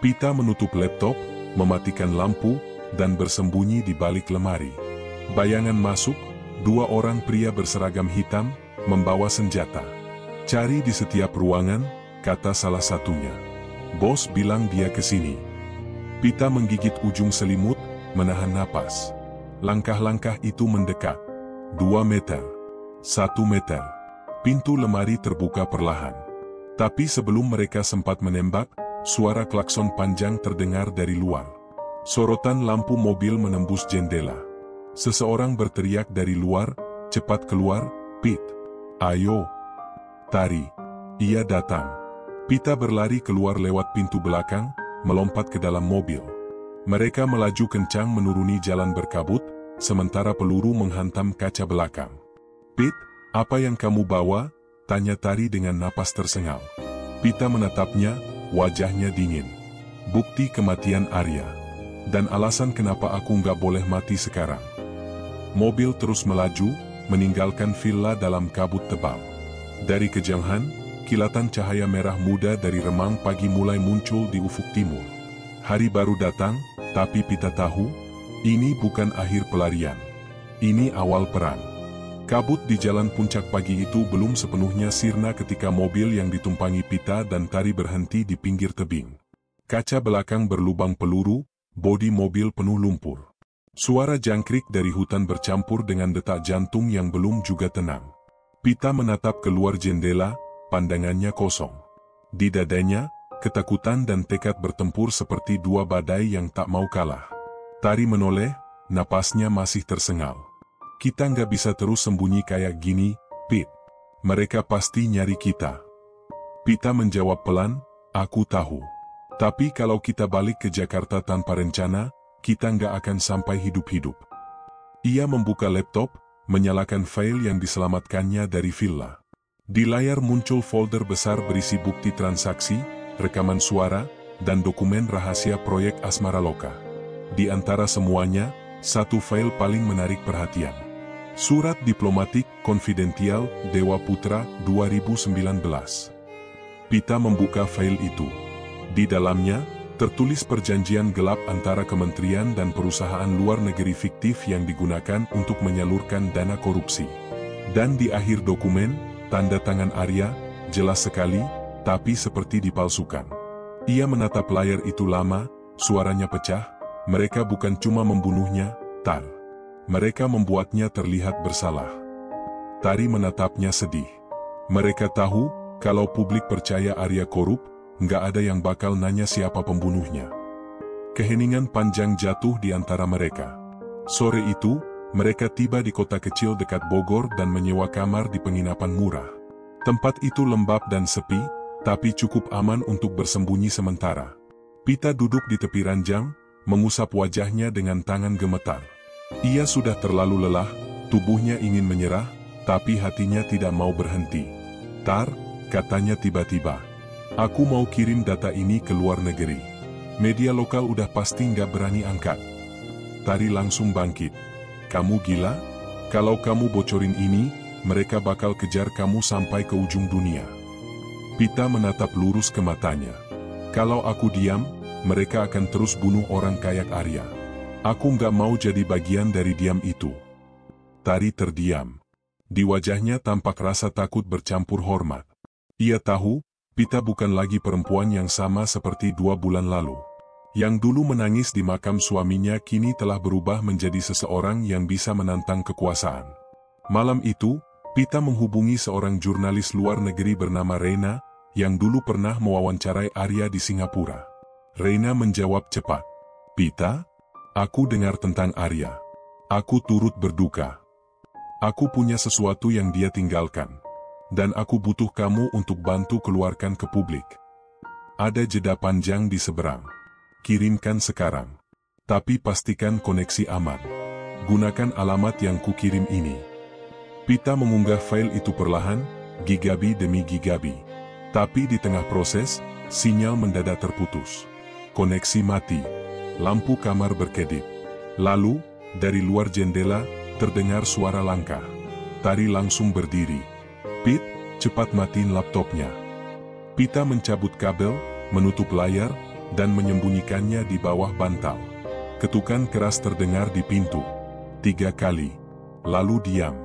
Speaker 1: Pita menutup laptop, mematikan lampu, dan bersembunyi di balik lemari. Bayangan masuk, 2 orang pria berseragam hitam, membawa senjata. "Cari di setiap ruangan," kata salah satunya. "Bos bilang dia kesini." Pita menggigit ujung selimut, menahan napas. Langkah-langkah itu mendekat. 2 meter. 1 meter. Pintu lemari terbuka perlahan. Tapi sebelum mereka sempat menembak, suara klakson panjang terdengar dari luar. Sorotan lampu mobil menembus jendela. Seseorang berteriak dari luar, "Cepat keluar, Pit. Ayo." "Tari." Ia datang. Pita berlari keluar lewat pintu belakang, melompat ke dalam mobil. Mereka melaju kencang menuruni jalan berkabut, sementara peluru menghantam kaca belakang. "Pit, apa yang kamu bawa?" tanya Tari dengan napas tersengal. Pita menatapnya, wajahnya dingin. "Bukti kematian Arya. Dan alasan kenapa aku nggak boleh mati sekarang." Mobil terus melaju, meninggalkan villa dalam kabut tebal. Dari kejauhan, kilatan cahaya merah muda dari remang pagi mulai muncul di ufuk timur. Hari baru datang, tapi Pita tahu, Ini bukan akhir pelarian. Ini awal perang. Kabut di jalan puncak pagi itu belum sepenuhnya sirna ketika mobil yang ditumpangi Pita dan Tari berhenti di pinggir tebing. Kaca belakang berlubang peluru, bodi mobil penuh lumpur. Suara jangkrik dari hutan bercampur dengan detak jantung yang belum juga tenang. Pita menatap keluar jendela, pandangannya kosong. Di dadanya, ketakutan dan tekad bertempur seperti dua badai yang tak mau kalah. Tari menoleh, napasnya masih tersengal. Kita nggak bisa terus sembunyi kayak gini, Pit. Mereka pasti nyari kita. Pita menjawab pelan, aku tahu. Tapi kalau kita balik ke Jakarta tanpa rencana, kita nggak akan sampai hidup-hidup. Ia membuka laptop, menyalakan file yang diselamatkannya dari villa. Di layar muncul folder besar berisi bukti transaksi, rekaman suara, dan dokumen rahasia proyek Asmara Loka. Di antara semuanya, satu file paling menarik perhatian. Surat diplomatik konfidensial Dewa Putra 2019. Pita membuka file itu. Di dalamnya, tertulis perjanjian gelap antara kementerian dan perusahaan luar negeri fiktif yang digunakan untuk menyalurkan dana korupsi. Dan di akhir dokumen, tanda tangan Arya, jelas sekali, tapi seperti dipalsukan. Ia menatap layar itu lama, suaranya pecah, mereka bukan cuma membunuhnya, Tar. Mereka membuatnya terlihat bersalah. Tari menatapnya sedih. Mereka tahu, kalau publik percaya Arya korup, nggak ada yang bakal nanya siapa pembunuhnya. Keheningan panjang jatuh di antara mereka. Sore itu, mereka tiba di kota kecil dekat Bogor dan menyewa kamar di penginapan murah. Tempat itu lembab dan sepi, tapi cukup aman untuk bersembunyi sementara. Pita duduk di tepi ranjang, mengusap wajahnya dengan tangan gemetar. Ia sudah terlalu lelah, tubuhnya ingin menyerah, tapi hatinya tidak mau berhenti. Tar, katanya tiba-tiba. Aku mau kirim data ini ke luar negeri. Media lokal udah pasti nggak berani angkat. Tari langsung bangkit. Kamu gila? Kalau kamu bocorin ini, mereka bakal kejar kamu sampai ke ujung dunia. Pita menatap lurus ke matanya. Kalau aku diam, mereka akan terus bunuh orang kayak Arya. Aku nggak mau jadi bagian dari diam itu. Tari terdiam. Di wajahnya tampak rasa takut bercampur hormat. Ia tahu, Pita bukan lagi perempuan yang sama seperti 2 bulan lalu. Yang dulu menangis di makam suaminya kini telah berubah menjadi seseorang yang bisa menantang kekuasaan. Malam itu, Pita menghubungi seorang jurnalis luar negeri bernama Reina, yang dulu pernah mewawancarai Arya di Singapura. Reina menjawab cepat. Pita? Aku dengar tentang Arya. Aku turut berduka. Aku punya sesuatu yang dia tinggalkan. Dan aku butuh kamu untuk bantu keluarkan ke publik. Ada jeda panjang di seberang. Kirimkan sekarang. Tapi pastikan koneksi aman. Gunakan alamat yang kukirim ini. Pita mengunggah file itu perlahan, gigabi demi gigabi. Tapi di tengah proses, sinyal mendadak terputus. Koneksi mati. Lampu kamar berkedip. Lalu, dari luar jendela, terdengar suara langkah. Tari langsung berdiri. Pit, cepat matiin laptopnya. Pita mencabut kabel, menutup layar, dan menyembunyikannya di bawah bantal. Ketukan keras terdengar di pintu. 3 kali. Lalu diam.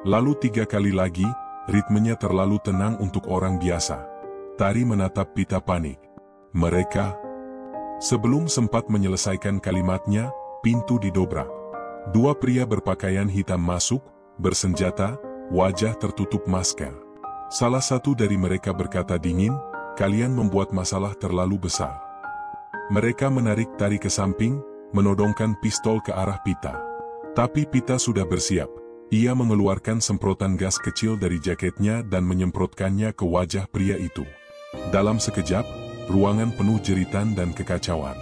Speaker 1: Lalu 3 kali lagi, ritmenya terlalu tenang untuk orang biasa. Tari menatap Pita panik. Mereka... Sebelum sempat menyelesaikan kalimatnya, pintu didobrak. 2 pria berpakaian hitam masuk, bersenjata, wajah tertutup masker. Salah satu dari mereka berkata dingin, kalian membuat masalah terlalu besar. Mereka menarik Tari ke samping, menodongkan pistol ke arah Pita. Tapi Pita sudah bersiap. Ia mengeluarkan semprotan gas kecil dari jaketnya dan menyemprotkannya ke wajah pria itu. Dalam sekejap, ruangan penuh jeritan dan kekacauan.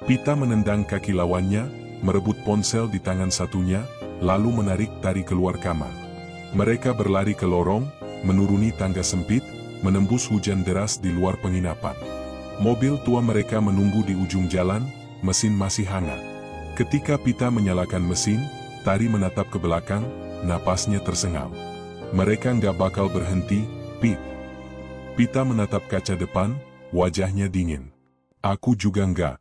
Speaker 1: Pita menendang kaki lawannya, merebut ponsel di tangan satunya, lalu menarik Tari keluar kamar. Mereka berlari ke lorong, menuruni tangga sempit, menembus hujan deras di luar penginapan. Mobil tua mereka menunggu di ujung jalan, mesin masih hangat. Ketika Pita menyalakan mesin, Tari menatap ke belakang, napasnya tersengal. Mereka nggak bakal berhenti, Pit. Pita menatap kaca depan, wajahnya dingin. Aku juga enggak.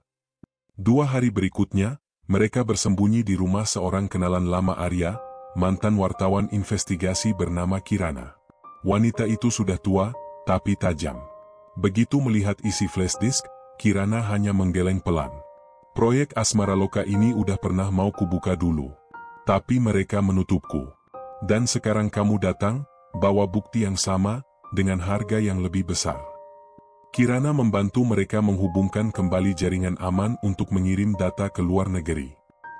Speaker 1: 2 hari berikutnya, Mereka bersembunyi di rumah seorang kenalan lama Arya, mantan wartawan investigasi bernama Kirana. Wanita itu sudah tua, tapi tajam. Begitu melihat isi flash disk, Kirana hanya menggeleng pelan. Proyek Asmara Loka ini udah pernah mau kubuka dulu. Tapi mereka menutupku. Dan sekarang kamu datang, bawa bukti yang sama, dengan harga yang lebih besar. Kirana membantu mereka menghubungkan kembali jaringan aman untuk mengirim data ke luar negeri.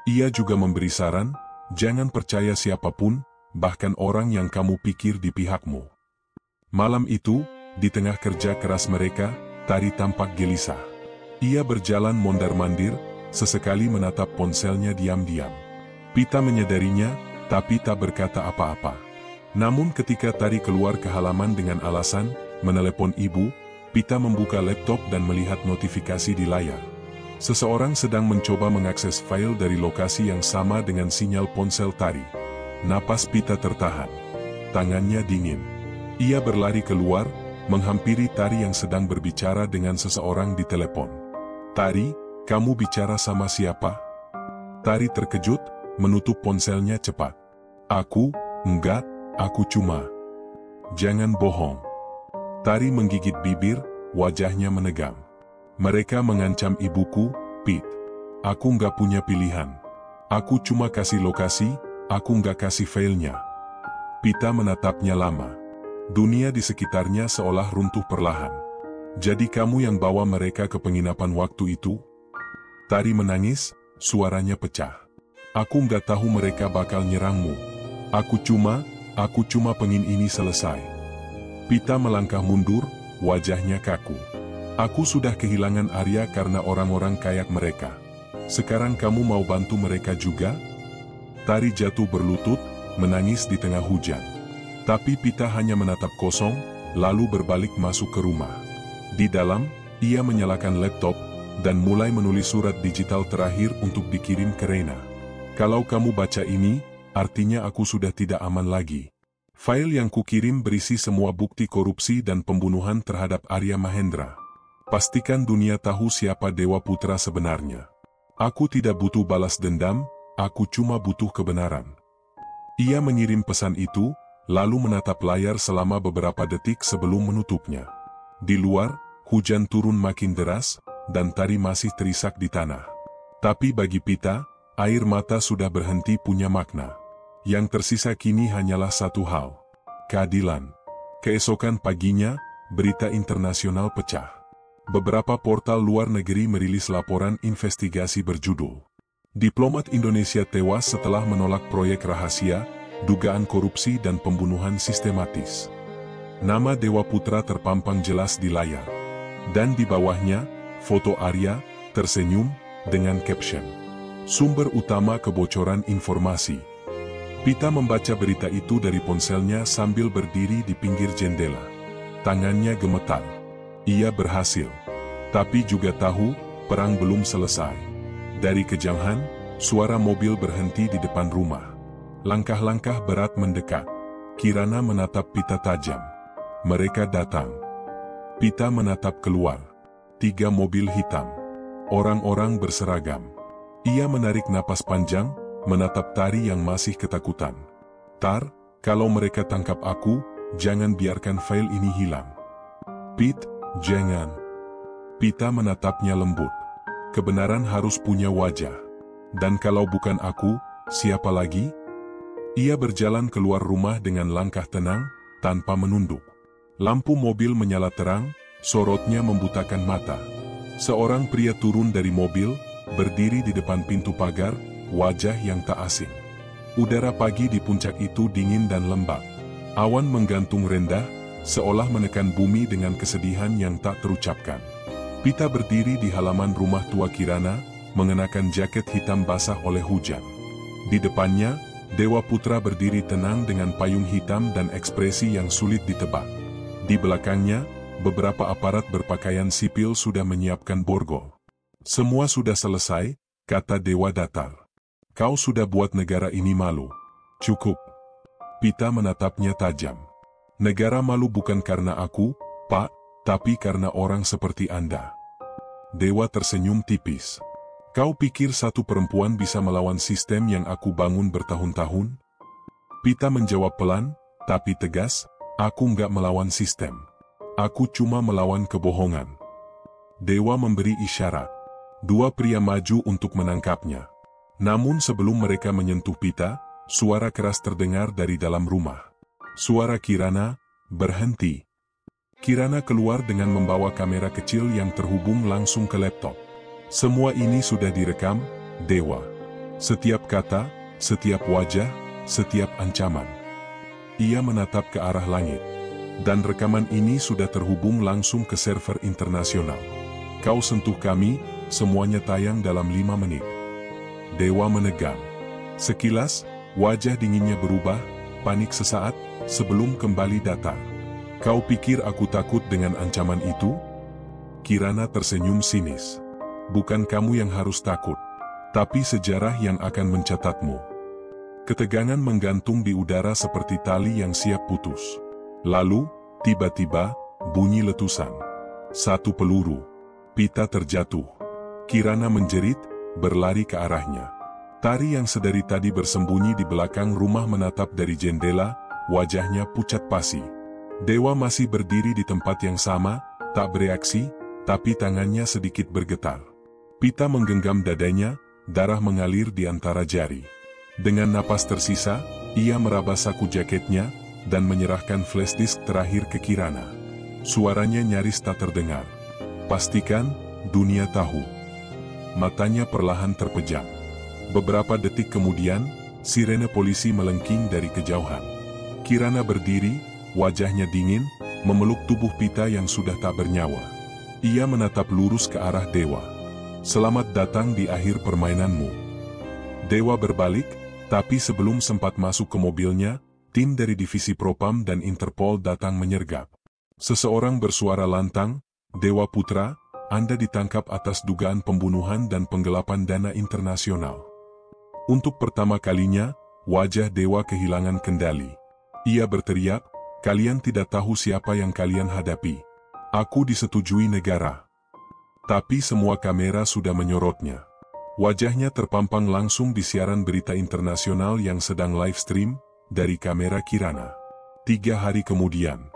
Speaker 1: Ia juga memberi saran, jangan percaya siapapun, bahkan orang yang kamu pikir di pihakmu. Malam itu, di tengah kerja keras mereka, Tari tampak gelisah. Ia berjalan mondar-mandir, sesekali menatap ponselnya diam-diam. Pita menyadarinya, tapi tak berkata apa-apa. Namun ketika Tari keluar ke halaman dengan alasan menelepon ibu, Pita membuka laptop dan melihat notifikasi di layar. Seseorang sedang mencoba mengakses file dari lokasi yang sama dengan sinyal ponsel Tari. Napas Pita tertahan. Tangannya dingin. Ia berlari keluar, menghampiri Tari yang sedang berbicara dengan seseorang di telepon. "Tari, kamu bicara sama siapa?" Tari terkejut, menutup ponselnya cepat. Enggak, aku cuma..." "Jangan bohong." Tari menggigit bibir, wajahnya menegang. "Mereka mengancam ibuku, Pit. Aku nggak punya pilihan. Aku cuma kasih lokasi, aku nggak kasih filenya." Pita menatapnya lama. Dunia di sekitarnya seolah runtuh perlahan. "Jadi kamu yang bawa mereka ke penginapan waktu itu?" Tari menangis, suaranya pecah. "Aku nggak tahu mereka bakal nyerangmu. Aku cuma pengen ini selesai." Pita melangkah mundur, wajahnya kaku. "Aku sudah kehilangan Arya karena orang-orang kayak mereka. Sekarang kamu mau bantu mereka juga?" Tari jatuh berlutut, menangis di tengah hujan. Tapi Pita hanya menatap kosong, lalu berbalik masuk ke rumah. Di dalam, ia menyalakan laptop, dan mulai menulis surat digital terakhir untuk dikirim ke Reina. "Kalau kamu baca ini, artinya aku sudah tidak aman lagi. File yang kukirim berisi semua bukti korupsi dan pembunuhan terhadap Arya Mahendra. Pastikan dunia tahu siapa Dewa Putra sebenarnya. Aku tidak butuh balas dendam, aku cuma butuh kebenaran." Ia mengirim pesan itu, lalu menatap layar selama beberapa detik sebelum menutupnya. Di luar, hujan turun makin deras, dan Tari masih terisak di tanah. Tapi bagi Pita, air mata sudah berhenti punya makna. Yang tersisa kini hanyalah satu hal: keadilan. Keesokan paginya, berita internasional pecah. Beberapa portal luar negeri merilis laporan investigasi berjudul "Diplomat Indonesia tewas setelah menolak proyek rahasia, dugaan korupsi dan pembunuhan sistematis." Nama Dewa Putra terpampang jelas di layar. Dan di bawahnya, foto Arya, tersenyum, dengan caption, "Sumber utama kebocoran informasi." Pita membaca berita itu dari ponselnya sambil berdiri di pinggir jendela. Tangannya gemetar. Ia berhasil. Tapi juga tahu, perang belum selesai. Dari kejauhan, suara mobil berhenti di depan rumah. Langkah-langkah berat mendekat. Kirana menatap Pita tajam. Mereka datang. Pita menatap keluar. 3 mobil hitam. Orang-orang berseragam. Ia menarik napas panjang, menatap Tari yang masih ketakutan. "Tar, kalau mereka tangkap aku, jangan biarkan file ini hilang." "Pit, jangan." Pita menatapnya lembut. "Kebenaran harus punya wajah. Dan kalau bukan aku, siapa lagi?" Ia berjalan keluar rumah dengan langkah tenang, tanpa menunduk. Lampu mobil menyala terang, sorotnya membutakan mata. Seorang pria turun dari mobil, berdiri di depan pintu pagar, wajah yang tak asing. Udara pagi di puncak itu dingin dan lembab. Awan menggantung rendah, seolah menekan bumi dengan kesedihan yang tak terucapkan. Pita berdiri di halaman rumah tua Kirana, mengenakan jaket hitam basah oleh hujan. Di depannya, Dewa Putra berdiri tenang dengan payung hitam dan ekspresi yang sulit ditebak. Di belakangnya, beberapa aparat berpakaian sipil sudah menyiapkan borgol. "Semua sudah selesai," kata Dewa datar. "Kau sudah buat negara ini malu. Cukup." Pita menatapnya tajam. "Negara malu bukan karena aku, Pak, tapi karena orang seperti Anda." Dewa tersenyum tipis. Kau pikir satu perempuan bisa melawan sistem yang aku bangun bertahun-tahun? Pita menjawab pelan, tapi tegas, aku nggak melawan sistem. Aku cuma melawan kebohongan. Dewa memberi isyarat. Dua pria maju untuk menangkapnya. Namun sebelum mereka menyentuh Pita, suara keras terdengar dari dalam rumah. Suara Kirana, berhenti. Kirana keluar dengan membawa kamera kecil yang terhubung langsung ke laptop. Semua ini sudah direkam, Dewa. Setiap kata, setiap wajah, setiap ancaman. Ia menatap ke arah langit. Dan rekaman ini sudah terhubung langsung ke server internasional. Kau sentuh kami, semuanya tayang dalam 5 menit. Dewa menegang. Sekilas, wajah dinginnya berubah, panik sesaat, sebelum kembali datar. Kau pikir aku takut dengan ancaman itu? Kirana tersenyum sinis. Bukan kamu yang harus takut, tapi sejarah yang akan mencatatmu. Ketegangan menggantung di udara seperti tali yang siap putus. Lalu, tiba-tiba, bunyi letusan. Satu peluru. Pita terjatuh. Kirana menjerit, berlari ke arahnya. Tari yang sedari tadi bersembunyi di belakang rumah menatap dari jendela, wajahnya pucat pasi. Dewa masih berdiri di tempat yang sama, tak bereaksi, tapi tangannya sedikit bergetar. Pita menggenggam dadanya, darah mengalir di antara jari. Dengan napas tersisa, ia meraba saku jaketnya, dan menyerahkan flashdisk terakhir ke Kirana. Suaranya nyaris tak terdengar. Pastikan, dunia tahu. Matanya perlahan terpejam. Beberapa detik kemudian, sirene polisi melengking dari kejauhan. Kirana berdiri, wajahnya dingin, memeluk tubuh Pita yang sudah tak bernyawa. Ia menatap lurus ke arah Dewa. Selamat datang di akhir permainanmu. Dewa berbalik, tapi sebelum sempat masuk ke mobilnya, tim dari Divisi Propam dan Interpol datang menyergap. Seseorang bersuara lantang, Dewa Putra, Anda ditangkap atas dugaan pembunuhan dan penggelapan dana internasional. Untuk pertama kalinya, wajah Dewa kehilangan kendali. Ia berteriak, kalian tidak tahu siapa yang kalian hadapi. Aku disetujui negara. Tapi semua kamera sudah menyorotnya. Wajahnya terpampang langsung di siaran berita internasional yang sedang live stream, dari kamera Kirana. 3 hari kemudian,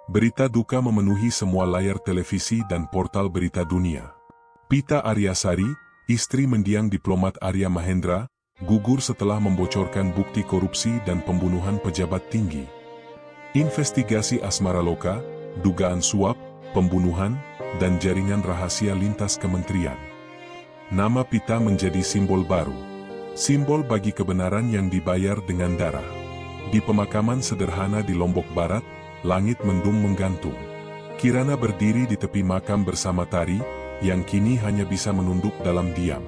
Speaker 1: berita duka memenuhi semua layar televisi dan portal berita dunia. Pita Aryasari, istri mendiang diplomat Arya Mahendra, gugur setelah membocorkan bukti korupsi dan pembunuhan pejabat tinggi. Investigasi Asmara Loka, dugaan suap, pembunuhan, dan jaringan rahasia lintas kementerian. Nama Pita menjadi simbol baru. Simbol bagi kebenaran yang dibayar dengan darah. Di pemakaman sederhana di Lombok Barat, langit mendung menggantung. Kirana berdiri di tepi makam bersama Tari, yang kini hanya bisa menunduk dalam diam.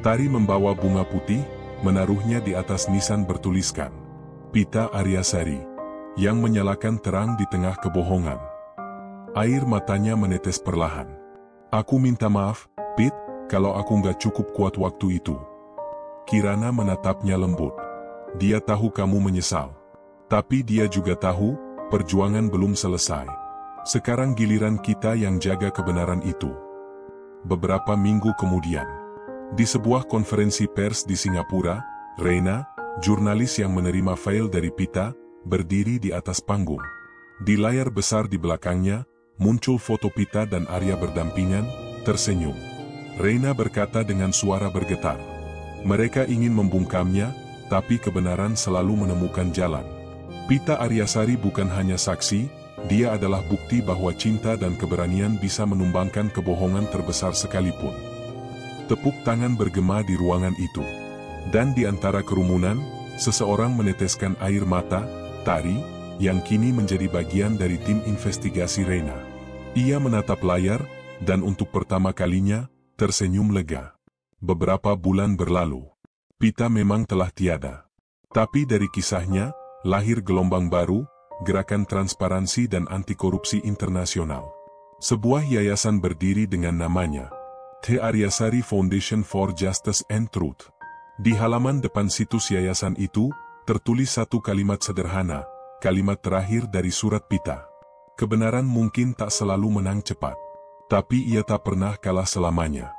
Speaker 1: Tari membawa bunga putih, menaruhnya di atas nisan bertuliskan Pita Aryasari, yang menyalakan terang di tengah kebohongan. Air matanya menetes perlahan. Aku minta maaf, Pit, kalau aku nggak cukup kuat waktu itu. Kirana menatapnya lembut. Dia tahu kamu menyesal. Tapi dia juga tahu, perjuangan belum selesai. Sekarang giliran kita yang jaga kebenaran itu. Beberapa minggu kemudian, di sebuah konferensi pers di Singapura, Reina, jurnalis yang menerima file dari Pita, berdiri di atas panggung. Di layar besar di belakangnya, muncul foto Pita dan Arya berdampingan, tersenyum. Reina berkata dengan suara bergetar. Mereka ingin membungkamnya, tapi kebenaran selalu menemukan jalan. Pita Aryasari bukan hanya saksi, dia adalah bukti bahwa cinta dan keberanian bisa menumbangkan kebohongan terbesar sekalipun. Tepuk tangan bergema di ruangan itu. Dan di antara kerumunan, seseorang meneteskan air mata, Tari, yang kini menjadi bagian dari tim investigasi Reina. Ia menatap layar, dan untuk pertama kalinya, tersenyum lega. Beberapa bulan berlalu. Pita memang telah tiada. Tapi dari kisahnya, lahir gelombang baru, Gerakan Transparansi dan Anti Korupsi Internasional. Sebuah yayasan berdiri dengan namanya, The Aryasari Foundation for Justice and Truth. Di halaman depan situs yayasan itu, tertulis satu kalimat sederhana, kalimat terakhir dari surat Pita. Kebenaran mungkin tak selalu menang cepat, tapi ia tak pernah kalah selamanya.